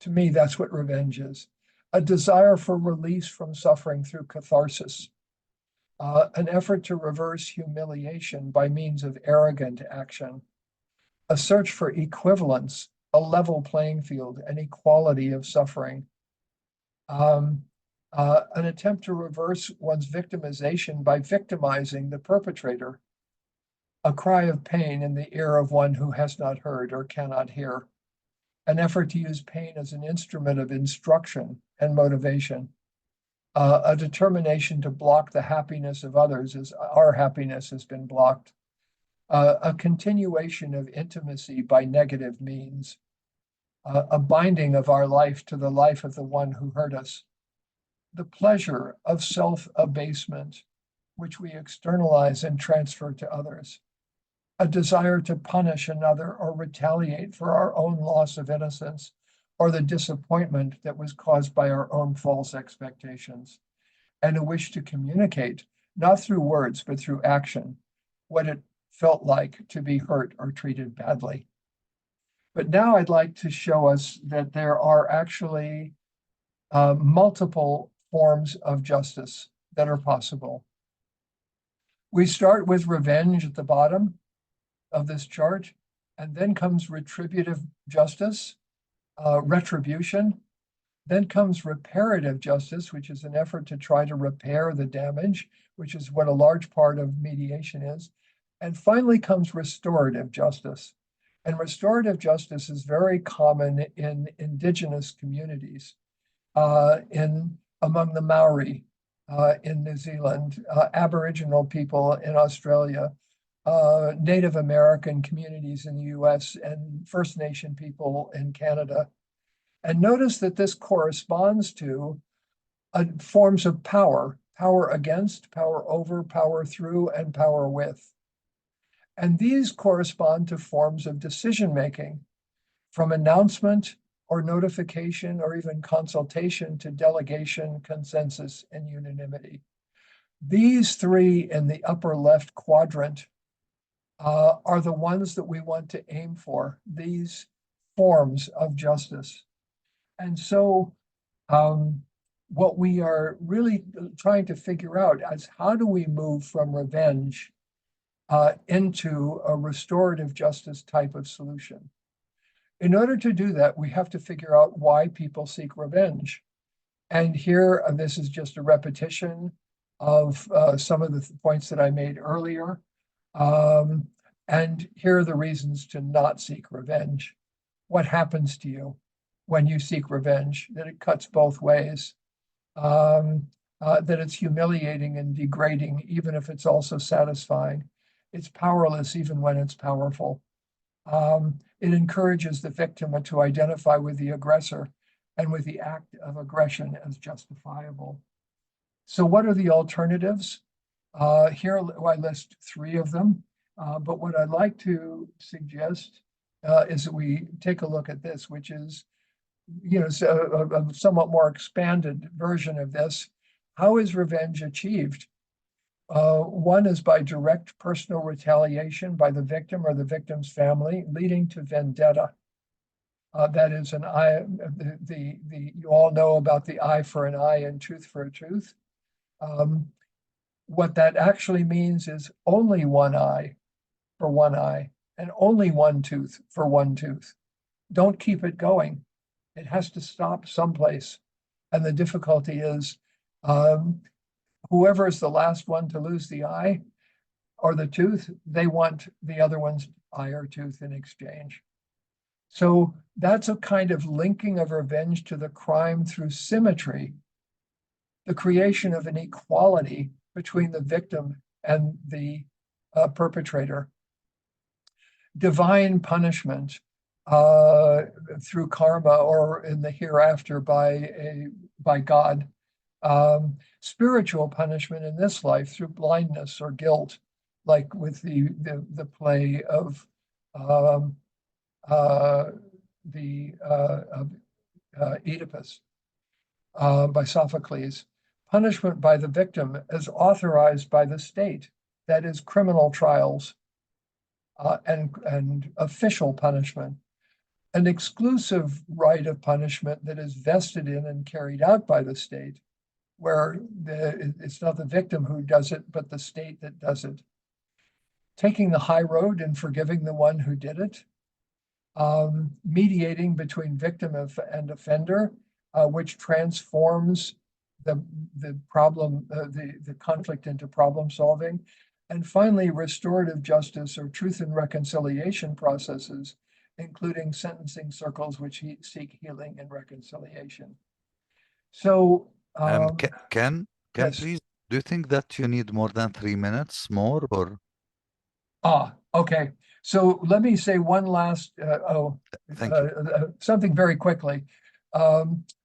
To me, that's what revenge is. A desire for release from suffering through catharsis. An effort to reverse humiliation by means of arrogant action. A search for equivalence, a level playing field, an equality of suffering. An attempt to reverse one's victimization by victimizing the perpetrator. A cry of pain in the ear of one who has not heard or cannot hear. An effort to use pain as an instrument of instruction and motivation. A determination to block the happiness of others as our happiness has been blocked. A continuation of intimacy by negative means. A binding of our life to the life of the one who hurt us. The pleasure of self-abasement, which we externalize and transfer to others. A desire to punish another or retaliate for our own loss of innocence or the disappointment that was caused by our own false expectations, and a wish to communicate, not through words, but through action, what it felt like to be hurt or treated badly. But now I'd like to show us that there are actually multiple forms of justice that are possible. We start with revenge at the bottom of this chart, and then comes retributive justice, retribution. Then comes reparative justice, which is an effort to try to repair the damage, which is what a large part of mediation is. And finally comes restorative justice. And restorative justice is very common in indigenous communities, among the Maori in New Zealand, Aboriginal people in Australia, Native American communities in the US, and First Nation people in Canada. And notice that this corresponds to forms of power: power against, power over, power through, and power with. And these correspond to forms of decision-making, from announcement or notification or even consultation to delegation, consensus, and unanimity. These three in the upper left quadrant are the ones that we want to aim for, these forms of justice. And so what we are really trying to figure out is how do we move from revenge into a restorative justice type of solution. In order to do that, we have to figure out why people seek revenge. And here, this is just a repetition of some of the points that I made earlier. And here are the reasons to not seek revenge. What happens to you when you seek revenge? That it cuts both ways. That it's humiliating and degrading, even if it's also satisfying. It's powerless, even when it's powerful. It encourages the victim to identify with the aggressor and with the act of aggression as justifiable. So what are the alternatives? Here I list three of them, but what I'd like to suggest is that we take a look at this, which is, a somewhat more expanded version of this. How is revenge achieved? One is by direct personal retaliation by the victim or the victim's family, leading to vendetta. That is an eye. You all know about the eye for an eye and tooth for a tooth. What that actually means is only one eye for one eye and only one tooth for one tooth. Don't keep it going. It has to stop someplace. And the difficulty is whoever is the last one to lose the eye or the tooth, they want the other one's eye or tooth in exchange. So that's a kind of linking of revenge to the crime through symmetry, the creation of an equality between the victim and the perpetrator. Divine punishment through karma or in the hereafter by God. Spiritual punishment in this life through blindness or guilt, like with the play of Oedipus by Sophocles. Punishment by the victim as authorized by the state, that is, criminal trials and official punishment. An exclusive right of punishment that is vested in and carried out by the state, where it's not the victim who does it, but the state that does it. Taking the high road and forgiving the one who did it. Mediating between victim and offender, which transforms the problem, the conflict into problem solving. And finally, restorative justice or truth and reconciliation processes, including sentencing circles which seek healing and reconciliation. So, Ken, yes. please, do you think that you need more than 3 minutes more or? Okay. So let me say one last, Thank you. something very quickly.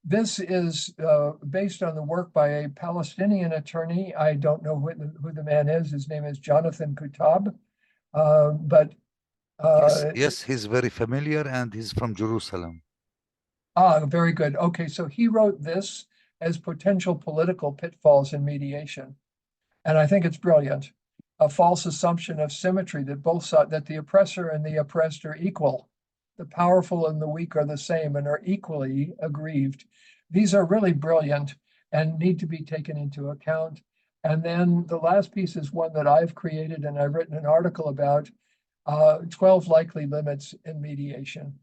This is based on the work by a Palestinian attorney. I don't know who the man is. His name is Jonathan Kutab. But yes, he's very familiar and he's from Jerusalem. Very good. Okay, so he wrote this as potential political pitfalls in mediation. And I think it's brilliant. A false assumption of symmetry that that the oppressor and the oppressed are equal. The powerful and the weak are the same and are equally aggrieved. These are really brilliant and need to be taken into account. And then the last piece is one that I've created and I've written an article about, 12 likely limits in mediation.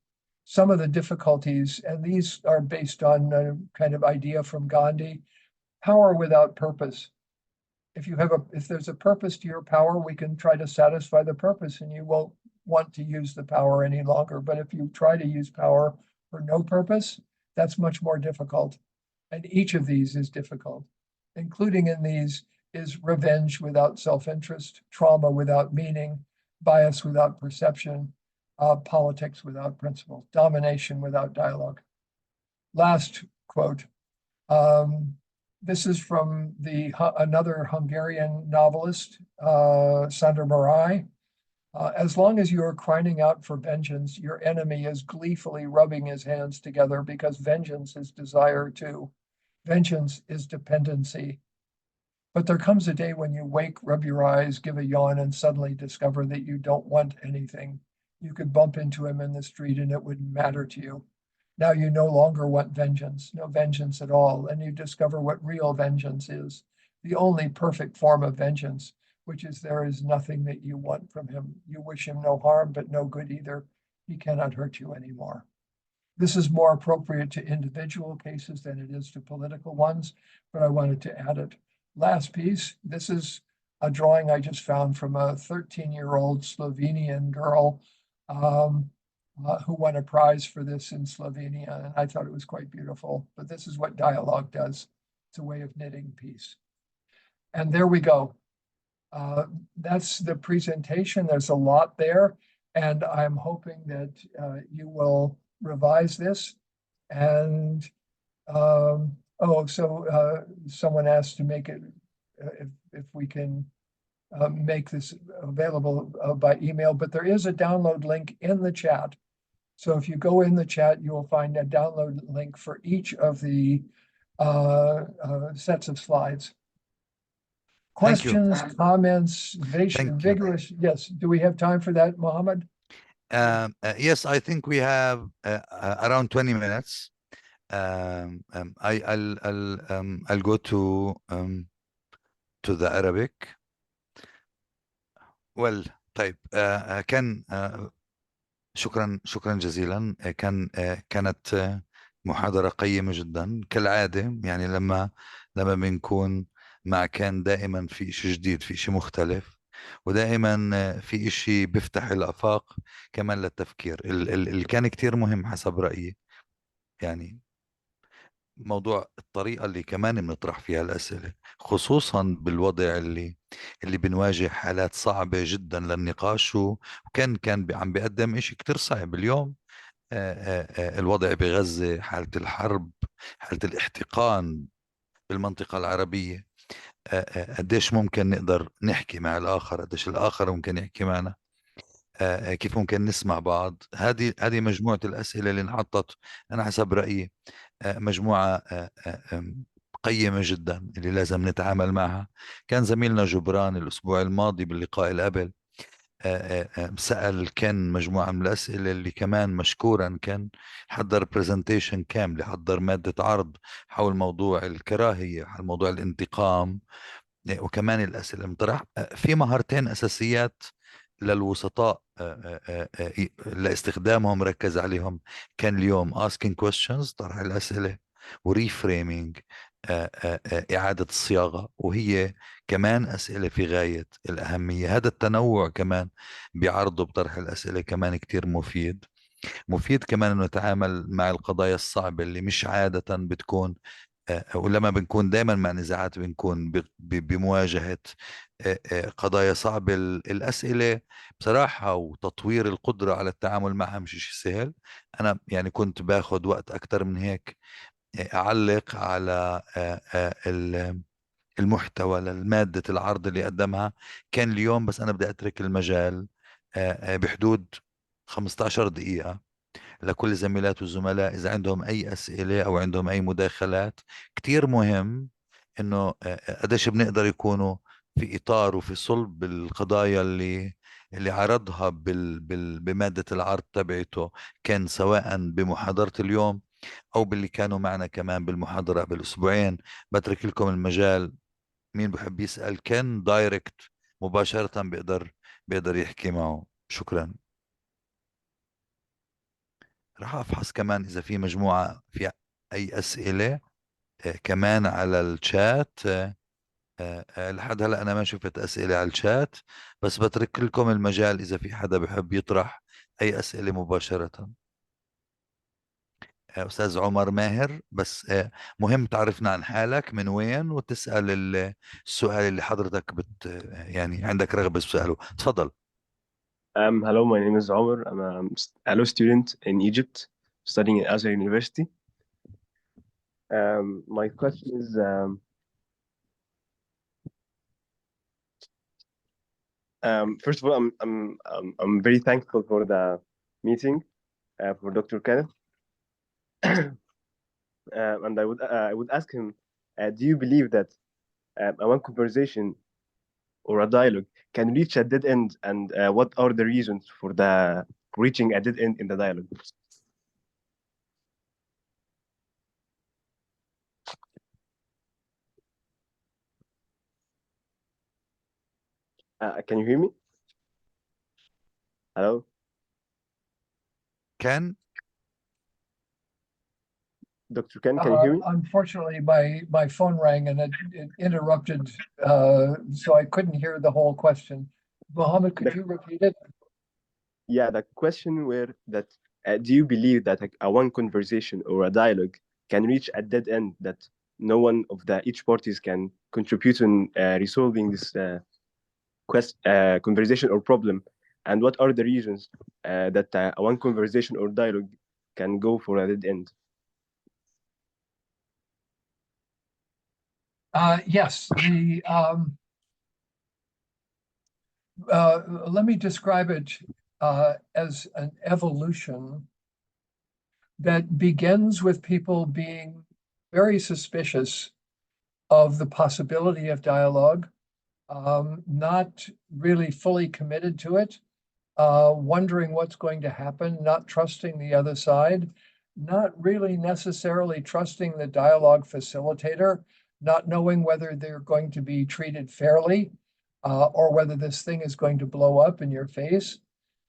Some of the difficulties, and these are based on a kind of idea from Gandhi, power without purpose. If there's a purpose to your power, we can try to satisfy the purpose and you won't want to use the power any longer. But if you try to use power for no purpose, that's much more difficult. And each of these is difficult. Including in these is revenge without self-interest, trauma without meaning, bias without perception, politics without principle, domination without dialogue. Last quote. This is from another Hungarian novelist, Sandor Marai. As long as you are crying out for vengeance, your enemy is gleefully rubbing his hands together because vengeance is desire too. Vengeance is dependency. But there comes a day when you wake, rub your eyes, give a yawn, and suddenly discover that you don't want anything. You could bump into him in the street and it wouldn't matter to you. Now you no longer want vengeance, no vengeance at all, and you discover what real vengeance is, the only perfect form of vengeance, which is there is nothing that you want from him. You wish him no harm, but no good either. He cannot hurt you anymore. This is more appropriate to individual cases than it is to political ones, but I wanted to add it. Last piece, this is a drawing I just found from a 13-year-old Slovenian girl who won a prize for this in Slovenia, and I thought it was quite beautiful. But this is what dialogue does. It's a way of knitting peace. And there we go. That's the presentation. There's a lot there, and I'm hoping that you will revise this. And someone asked to make it, if we can make this available by email, but there is a download link in the chat. So if you go in the chat, you will find a download link for each of the sets of slides. Questions, comments, vigorous. Yes. Do we have time for that, Mohammed? Yes, I think we have around 20 minutes. I'll go to the Arabic. Well, طيب كان شكرا جزيلا. كانت محاضرة قيمة جدا كالعادة. يعني لما بنكون مع كان دائما في شيء جديد، في شيء مختلف. ودائما في إشي بيفتح الآفاق كمان للتفكير. اللي كان كتير مهم حسب رأيي، يعني موضوع الطريقة اللي كمان بنطرح فيها الأسئلة، خصوصا بالوضع اللي بنواجه حالات صعبة جدا للنقاش. وكان عم بيقدم إشي كتير صعب اليوم. الوضع بغزة، حالة الحرب، حالة الاحتقان بالمنطقة العربية. قديش ممكن نقدر نحكي مع الآخر، قديش الآخر ممكن يحكي معنا، كيف ممكن نسمع بعض. هذه مجموعة الأسئلة اللي انحطت، أنا حسب رأيي مجموعة قيمة جدا اللي لازم نتعامل معها. كان زميلنا جبران الأسبوع الماضي باللقاء اللي قبل سأل كان مجموعة من الأسئلة اللي كمان مشكورا كان حضر برزنتيشن كاملة، حضر مادة عرض حول موضوع الكراهية، حول موضوع الانتقام. وكمان الأسئلة المطرح في مهارتين أساسيات للوسطاء لاستخدامهم، ركز عليهم. كان اليوم asking questions، طرح الأسئلة، وريفريمينج، إعادة الصياغة، وهي كمان أسئلة في غاية الأهمية. هذا التنوع كمان بعرضه بطرح الأسئلة كمان كتير مفيد. مفيد كمان أنه نتعامل مع القضايا الصعبة اللي مش عادة بتكون ولما بنكون دائما مع نزاعات بنكون بمواجهة قضايا صعبة. الأسئلة بصراحة وتطوير القدرة على التعامل معها مش شيء سهل. أنا يعني كنت باخذ وقت أكثر من هيك أعلق على المحتوى للمادة العرض اللي قدمها. كان اليوم بس أنا بدي أترك المجال بحدود 15 دقيقة لكل زميلات والزملاء إذا عندهم أي أسئلة أو عندهم أي مداخلات. كتير مهم إنه قديش بنقدر يكونوا في إطار وفي صلب القضايا اللي عرضها بمادة العرض تبعته، كان سواء بمحاضرة اليوم أو باللي كانوا معنا كمان بالمحاضرة قبل أسبوعين. بترك لكم المجال، مين بحب يسأل كان دايركت مباشرة بيقدر يحكي معه. شكرا. راح أفحص كمان إذا في مجموعة في أي أسئلة كمان على الشات. لحد هلأ أنا ما شفت أسئلة على الشات، بس بترك لكم المجال إذا في حدا بحب يطرح أي أسئلة مباشرة. أستاذ عمر ماهر، بس مهم تعرفنا عن حالك، من وين، وتسأل السؤال اللي حضرتك يعني عندك رغبة بسؤاله. تفضل. Hello, my name is Omar. I'm a law student in Egypt, studying at Azhar University. My question is, first of all, I'm very thankful for the meeting, for Dr. Kenneth, and I would ask him, do you believe that a one conversation or a dialogue can reach a dead end, and what are the reasons for the reaching a dead end in the dialogue? Can you hear me? Hello, كان Dr. Ken, can you hear me? Unfortunately, my phone rang and it interrupted, so I couldn't hear the whole question. Mohammed, could you repeat it? Yeah, the question were that do you believe that a one conversation or a dialogue can reach a dead end, that no one of the each parties can contribute in resolving this conversation or problem, and what are the reasons that a one conversation or dialogue can go for a dead end? Yes, let me describe it as an evolution that begins with people being very suspicious of the possibility of dialogue, not really fully committed to it, wondering what's going to happen, not trusting the other side, not really necessarily trusting the dialogue facilitator, not knowing whether they're going to be treated fairly, or whether this thing is going to blow up in your face.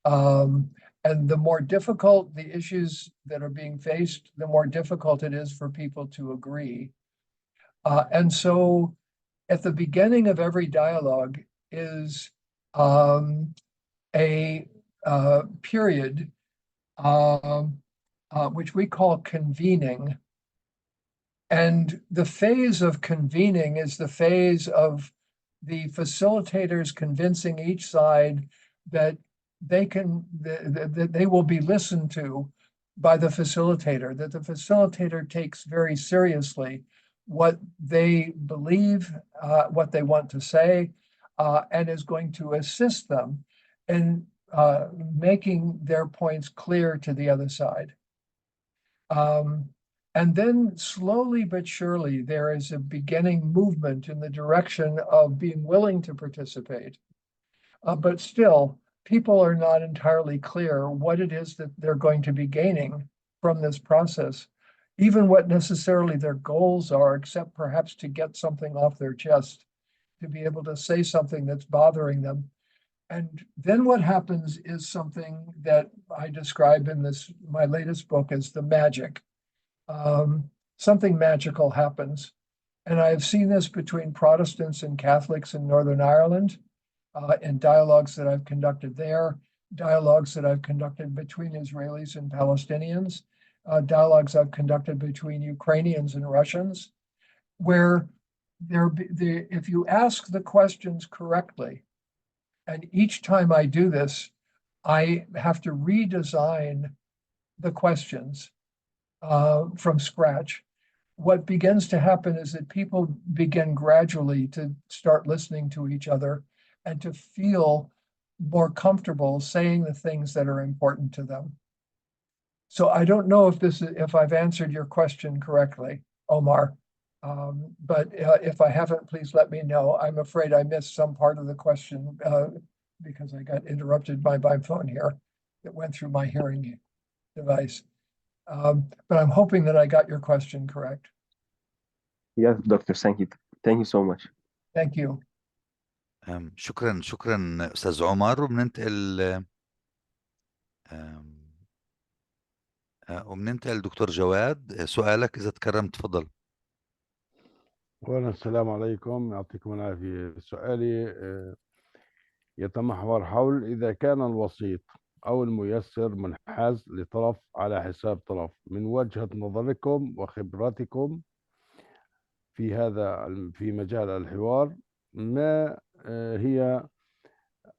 And the more difficult the issues that are being faced, the more difficult it is for people to agree. And so at the beginning of every dialogue is a period which we call convening. And the phase of convening is the phase of the facilitators convincing each side that they will be listened to by the facilitator, that the facilitator takes very seriously what they believe, what they want to say, and is going to assist them in making their points clear to the other side. And then slowly but surely, there is a beginning movement in the direction of being willing to participate. But still, people are not entirely clear what it is that they're going to be gaining from this process, even what necessarily their goals are, except perhaps to get something off their chest, to be able to say something that's bothering them. And then what happens is something that I describe in my latest book as the magic. Something magical happens. And I have seen this between Protestants and Catholics in Northern Ireland, in dialogues that I've conducted there, dialogues that I've conducted between Israelis and Palestinians, dialogues I've conducted between Ukrainians and Russians, where if you ask the questions correctly, and each time I do this, I have to redesign the questions from scratch. What begins to happen is that people begin gradually to start listening to each other and to feel more comfortable saying the things that are important to them. So I don't know if I've answered your question correctly, Omar, but if I haven't, please let me know. I'm afraid I missed some part of the question because I got interrupted by my phone here that went through my hearing device. But I'm hoping that I got your question correct. Yes, Doctor, thank you. Thank you so much. Thank you. شكرا أستاذ عمر. وبننتقل دكتور جواد، سؤالك إذا تكرمت تفضل. أولا السلام عليكم، يعطيكم العافية. سؤالي يتمحور حول إذا كان الوسيط أو الميسر منحاز لطرف على حساب طرف، من وجهة نظركم وخبرتكم في مجال الحوار، ما هي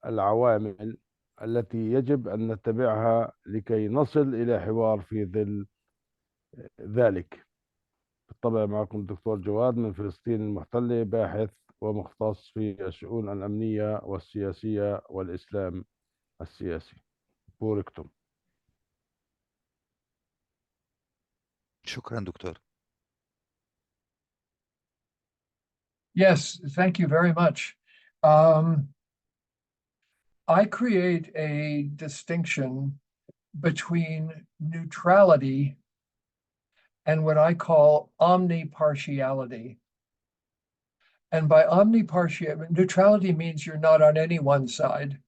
العوامل التي يجب أن نتبعها لكي نصل إلى حوار في ظل ذلك؟ بالطبع معكم الدكتور جواد من فلسطين المحتلة، باحث ومختص في الشؤون الأمنية والسياسية والإسلام السياسي. بوركتم. شكرا دكتور. Yes, thank you very much. I create a distinction between neutrality and what I call omnipartiality. And by omnipartiality, neutrality means you're not on any one side.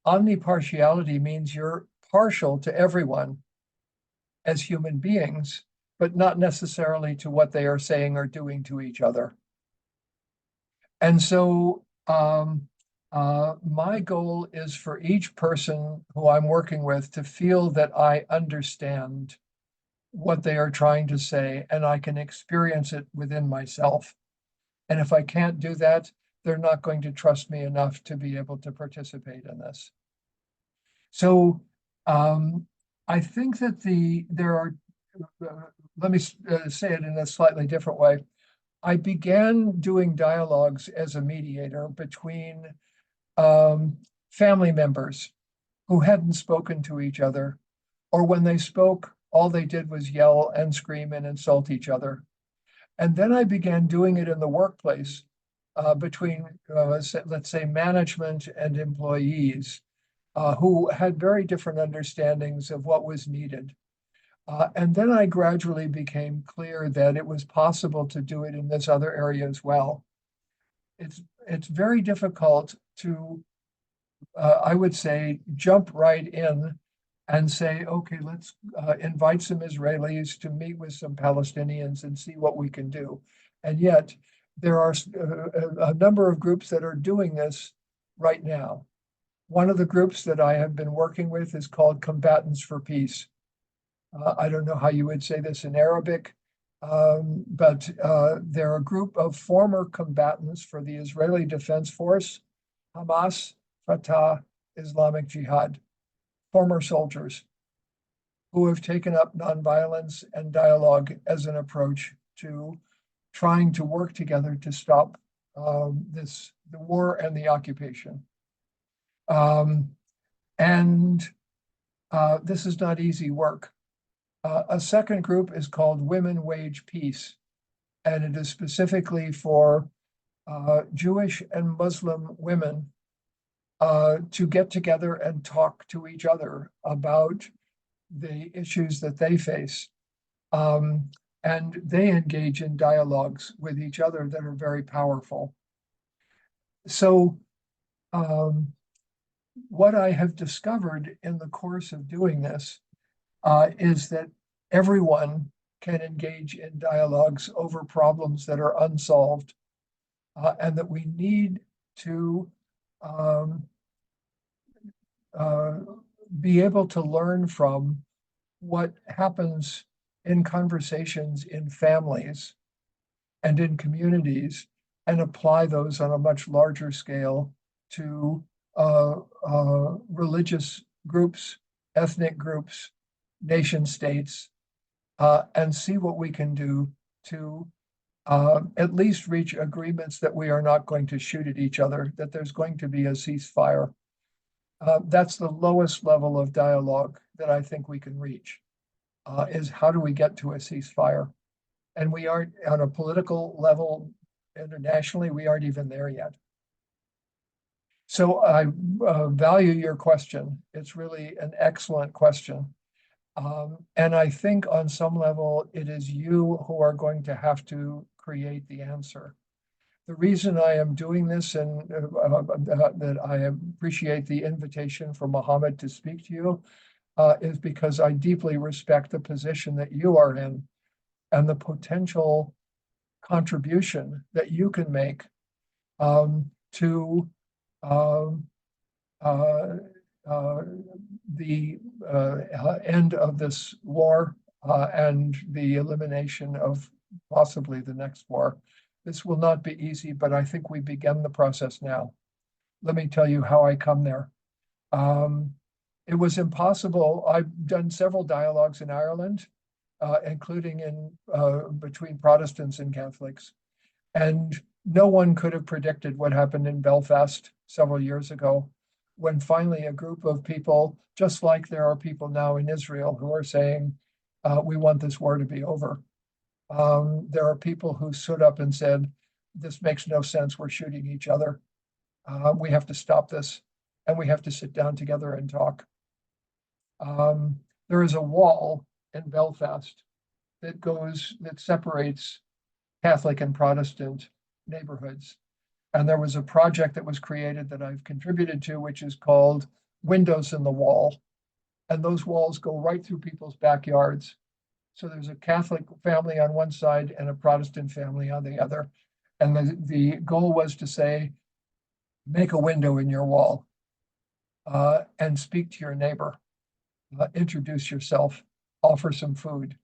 Omnipartiality means you're partial to everyone as human beings, but not necessarily to what they are saying or doing to each other. And so my goal is for each person who I'm working with to feel that I understand what they are trying to say and I can experience it within myself. And if I can't do that, they're not going to trust me enough to be able to participate in this. So I think that let me say it in a slightly different way. I began doing dialogues as a mediator between family members who hadn't spoken to each other, or when they spoke, all they did was yell and scream and insult each other. And then I began doing it in the workplace between, let's say, management and employees who had very different understandings of what was needed. And then I gradually became clear that it was possible to do it in this other area as well. It's very difficult to, I would say, jump right in and say, okay, let's invite some Israelis to meet with some Palestinians and see what we can do. And yet there are a number of groups that are doing this right now. One of the groups that I have been working with is called Combatants for Peace. I don't know how you would say this in Arabic, but they're a group of former combatants for the Israeli Defense Force, Hamas, Fatah, Islamic Jihad, former soldiers who have taken up nonviolence and dialogue as an approach to trying to work together to stop the war and the occupation. This is not easy work. A second group is called Women Wage Peace, and it is specifically for Jewish and Muslim women to get together and talk to each other about the issues that they face. And they engage in dialogues with each other that are very powerful. So what I have discovered in the course of doing this is that everyone can engage in dialogues over problems that are unsolved, and that we need to be able to learn from what happens in conversations in families and in communities and apply those on a much larger scale to religious groups, ethnic groups, nation states, and see what we can do to at least reach agreements that we are not going to shoot at each other, that there's going to be a ceasefire. That's the lowest level of dialogue that I think we can reach, is how do we get to a ceasefire? And we aren't, on a political level internationally, we aren't even there yet. So I value your question. It's really an excellent question. And I think on some level, it is you who are going to have to create the answer. The reason I am doing this, and that I appreciate the invitation from Muhammad to speak to you, is because I deeply respect the position that you are in and the potential contribution that you can make to the end of this war and the elimination of possibly the next war. This will not be easy, but I think we begin the process now. Let me tell you how I come there. It was impossible. I've done several dialogues in Ireland, including in between Protestants and Catholics. And no one could have predicted what happened in Belfast several years ago, when finally a group of people, just like there are people now in Israel who are saying, we want this war to be over. There are people who stood up and said, this makes no sense, we're shooting each other. We have to stop this, and we have to sit down together and talk. There is a wall in Belfast that separates Catholic and Protestant neighborhoods. And there was a project that was created that I've contributed to, which is called Windows in the Wall. And those walls go right through people's backyards. So there's a Catholic family on one side and a Protestant family on the other. And the goal was to say, make a window in your wall and speak to your neighbor, introduce yourself, offer some food,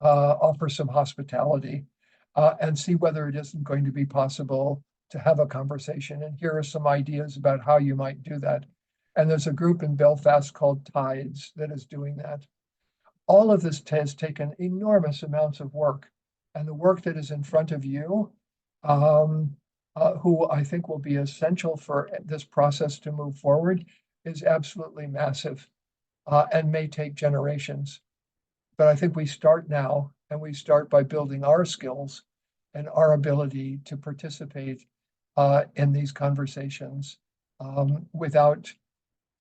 offer some hospitality, and see whether it isn't going to be possible to have a conversation. And here are some ideas about how you might do that. And there's a group in Belfast called Tides that is doing that. All of this has taken enormous amounts of work. And the work that is in front of you, who I think will be essential for this process to move forward, is absolutely massive and may take generations. But I think we start now, and we start by building our skills and our ability to participate in these conversations without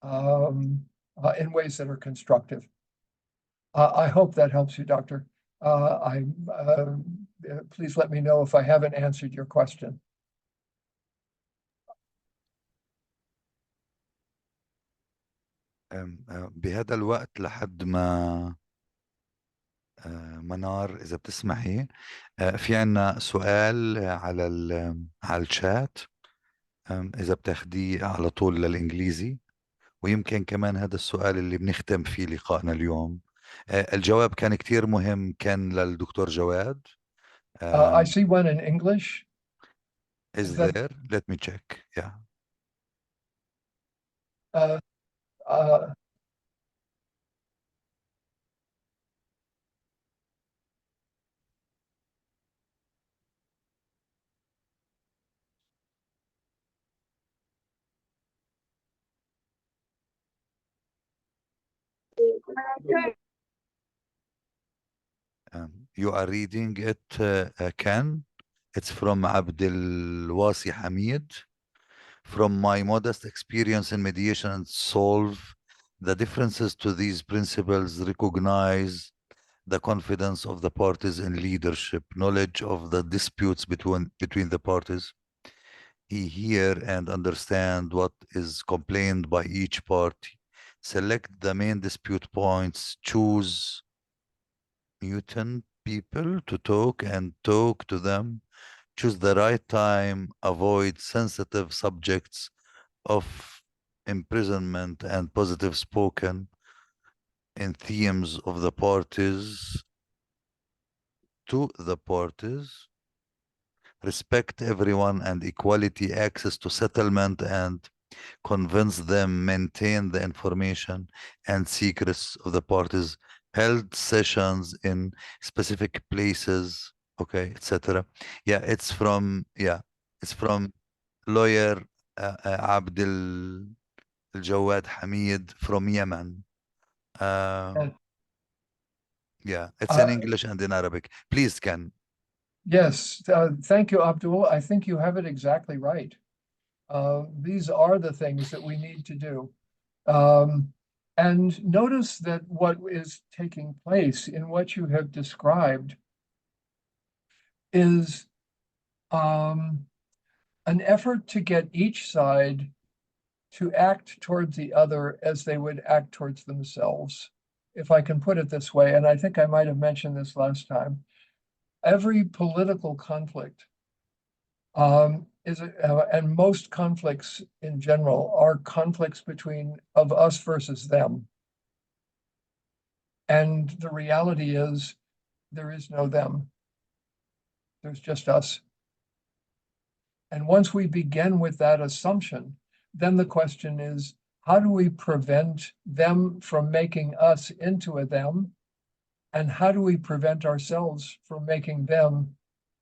in ways that are constructive. I hope that helps you, Doctor. Please let me know if I haven't answered your question. بهذا الوقت لحد ما منار إذا بتسمحي، في عنا سؤال على الشات إذا بتاخديه على طول للإنجليزي. ويمكن كمان هذا السؤال اللي بنختم فيه لقائنا اليوم. الجواب كان كتير مهم، كان للدكتور جواد. I um, see one in English. is That there? Let me check. Yeah. uh, uh, You are reading it, Ken. It's from Abdel Hamid. From my modest experience in mediation and solve the differences to these principles, recognize the confidence of the parties in leadership, knowledge of the disputes between the parties, hear and understand what is complained by each party, select the main dispute points, choose mutant people to talk and talk to them, choose the right time, avoid sensitive subjects of imprisonment and positive spoken in themes of the parties to the parties, respect everyone and equality access to settlement and convince them maintain the information and secrets of the parties, held sessions in specific places, okay, etc. Yeah, it's from lawyer Abdel Jawad Hamid from Yemen. and, Yeah, it's in uh, English and in Arabic. Please, Ken. yes, thank you, Abdul. I think you have it exactly right. These are the things that we need to do. And notice that what is taking place in what you have described is an effort to get each side to act towards the other as they would act towards themselves, if I can put it this way. And I think I might have mentioned this last time. Every political conflict and most conflicts in general are conflicts between of us versus them. And the reality is there is no them. There's just us. And once we begin with that assumption, then the question is, how do we prevent them from making us into a them? And how do we prevent ourselves from making them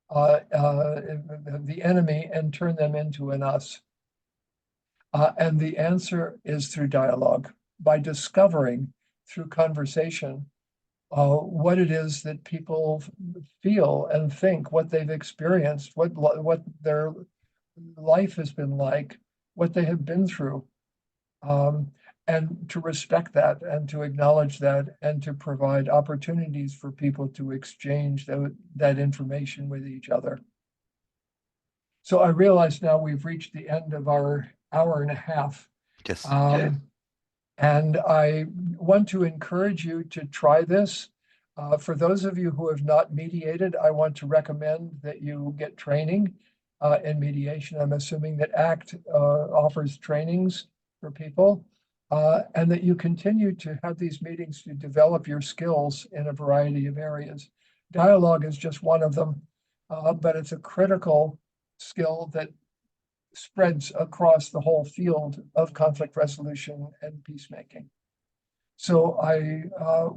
the enemy and turn them into an us? And the answer is through dialogue, by discovering through conversation what it is that people feel and think, what they've experienced, what their life has been like, what they have been through, and to respect that and to acknowledge that and to provide opportunities for people to exchange that information with each other. So I realize now we've reached the end of our hour and a half. Yes. And I want to encourage you to try this. For those of you who have not mediated, I want to recommend that you get training in mediation. I'm assuming that ACT offers trainings for people, and that you continue to have these meetings to develop your skills in a variety of areas. Dialogue is just one of them, but it's a critical skill that spreads across the whole field of conflict resolution and peacemaking. So I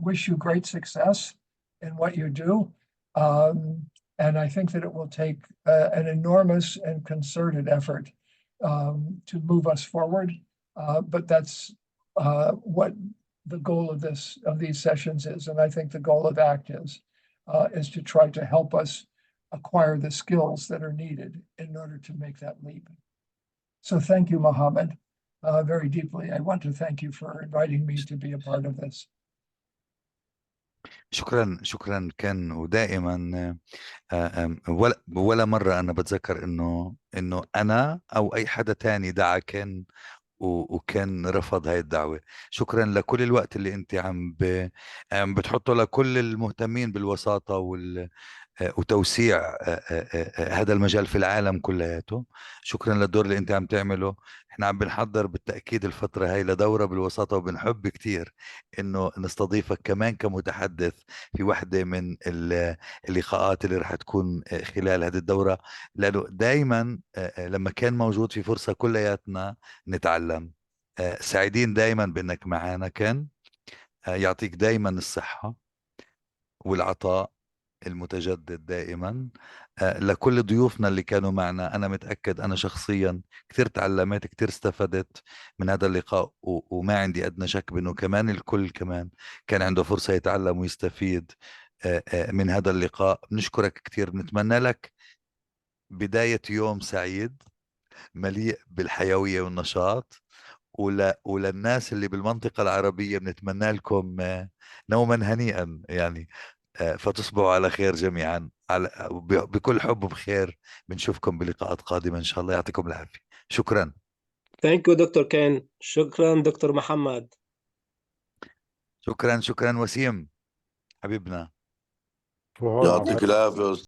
wish you great success in what you do. And I think that it will take an enormous and concerted effort to move us forward. But that's what the goal of these sessions is. And I think the goal of ACT is to try to help us acquire the skills that are needed in order to make that leap. So thank you, Mohammed, very deeply. I want to thank you for inviting me to be a part of this. شكرا كان. ودائما ولا مرة أنا بتذكر إنه أنا أو أي حدا تاني دعا كان وكان رفض هاي الدعوة. شكرا لكل الوقت اللي أنت عم بتحطه لكل المهتمين بالوساطة وتوسيع هذا المجال في العالم كلياته. شكرا للدور اللي انت عم تعمله. احنا عم بنحضر بالتأكيد الفترة هاي لدورة بالوساطة، وبنحب كتير انه نستضيفك كمان كمتحدث في واحدة من اللقاءات اللي رح تكون خلال هذه الدورة، لانه دايما لما كان موجود في فرصة كلياتنا نتعلم. سعيدين دايما بانك معنا. كان يعطيك دايما الصحة والعطاء المتجدد دائما. لكل ضيوفنا اللي كانوا معنا، أنا متأكد أنا شخصيا كثير تعلمت، كثير استفدت من هذا اللقاء، وما عندي أدنى شك بأنه كمان الكل كمان كان عنده فرصة يتعلم ويستفيد من هذا اللقاء. بنشكرك كثير، بنتمنى لك بداية يوم سعيد مليء بالحيوية والنشاط. وللناس اللي بالمنطقة العربية بنتمنى لكم نوما هنيئا يعني. فتصبحوا على خير جميعا، بكل حب وبخير. بنشوفكم بلقاءات قادمة إن شاء الله. يعطيكم العافية. شكرا. ثانك يو دكتور كين، شكرا دكتور محمد. شكرا وسيم حبيبنا. فهو يعطيك العافية.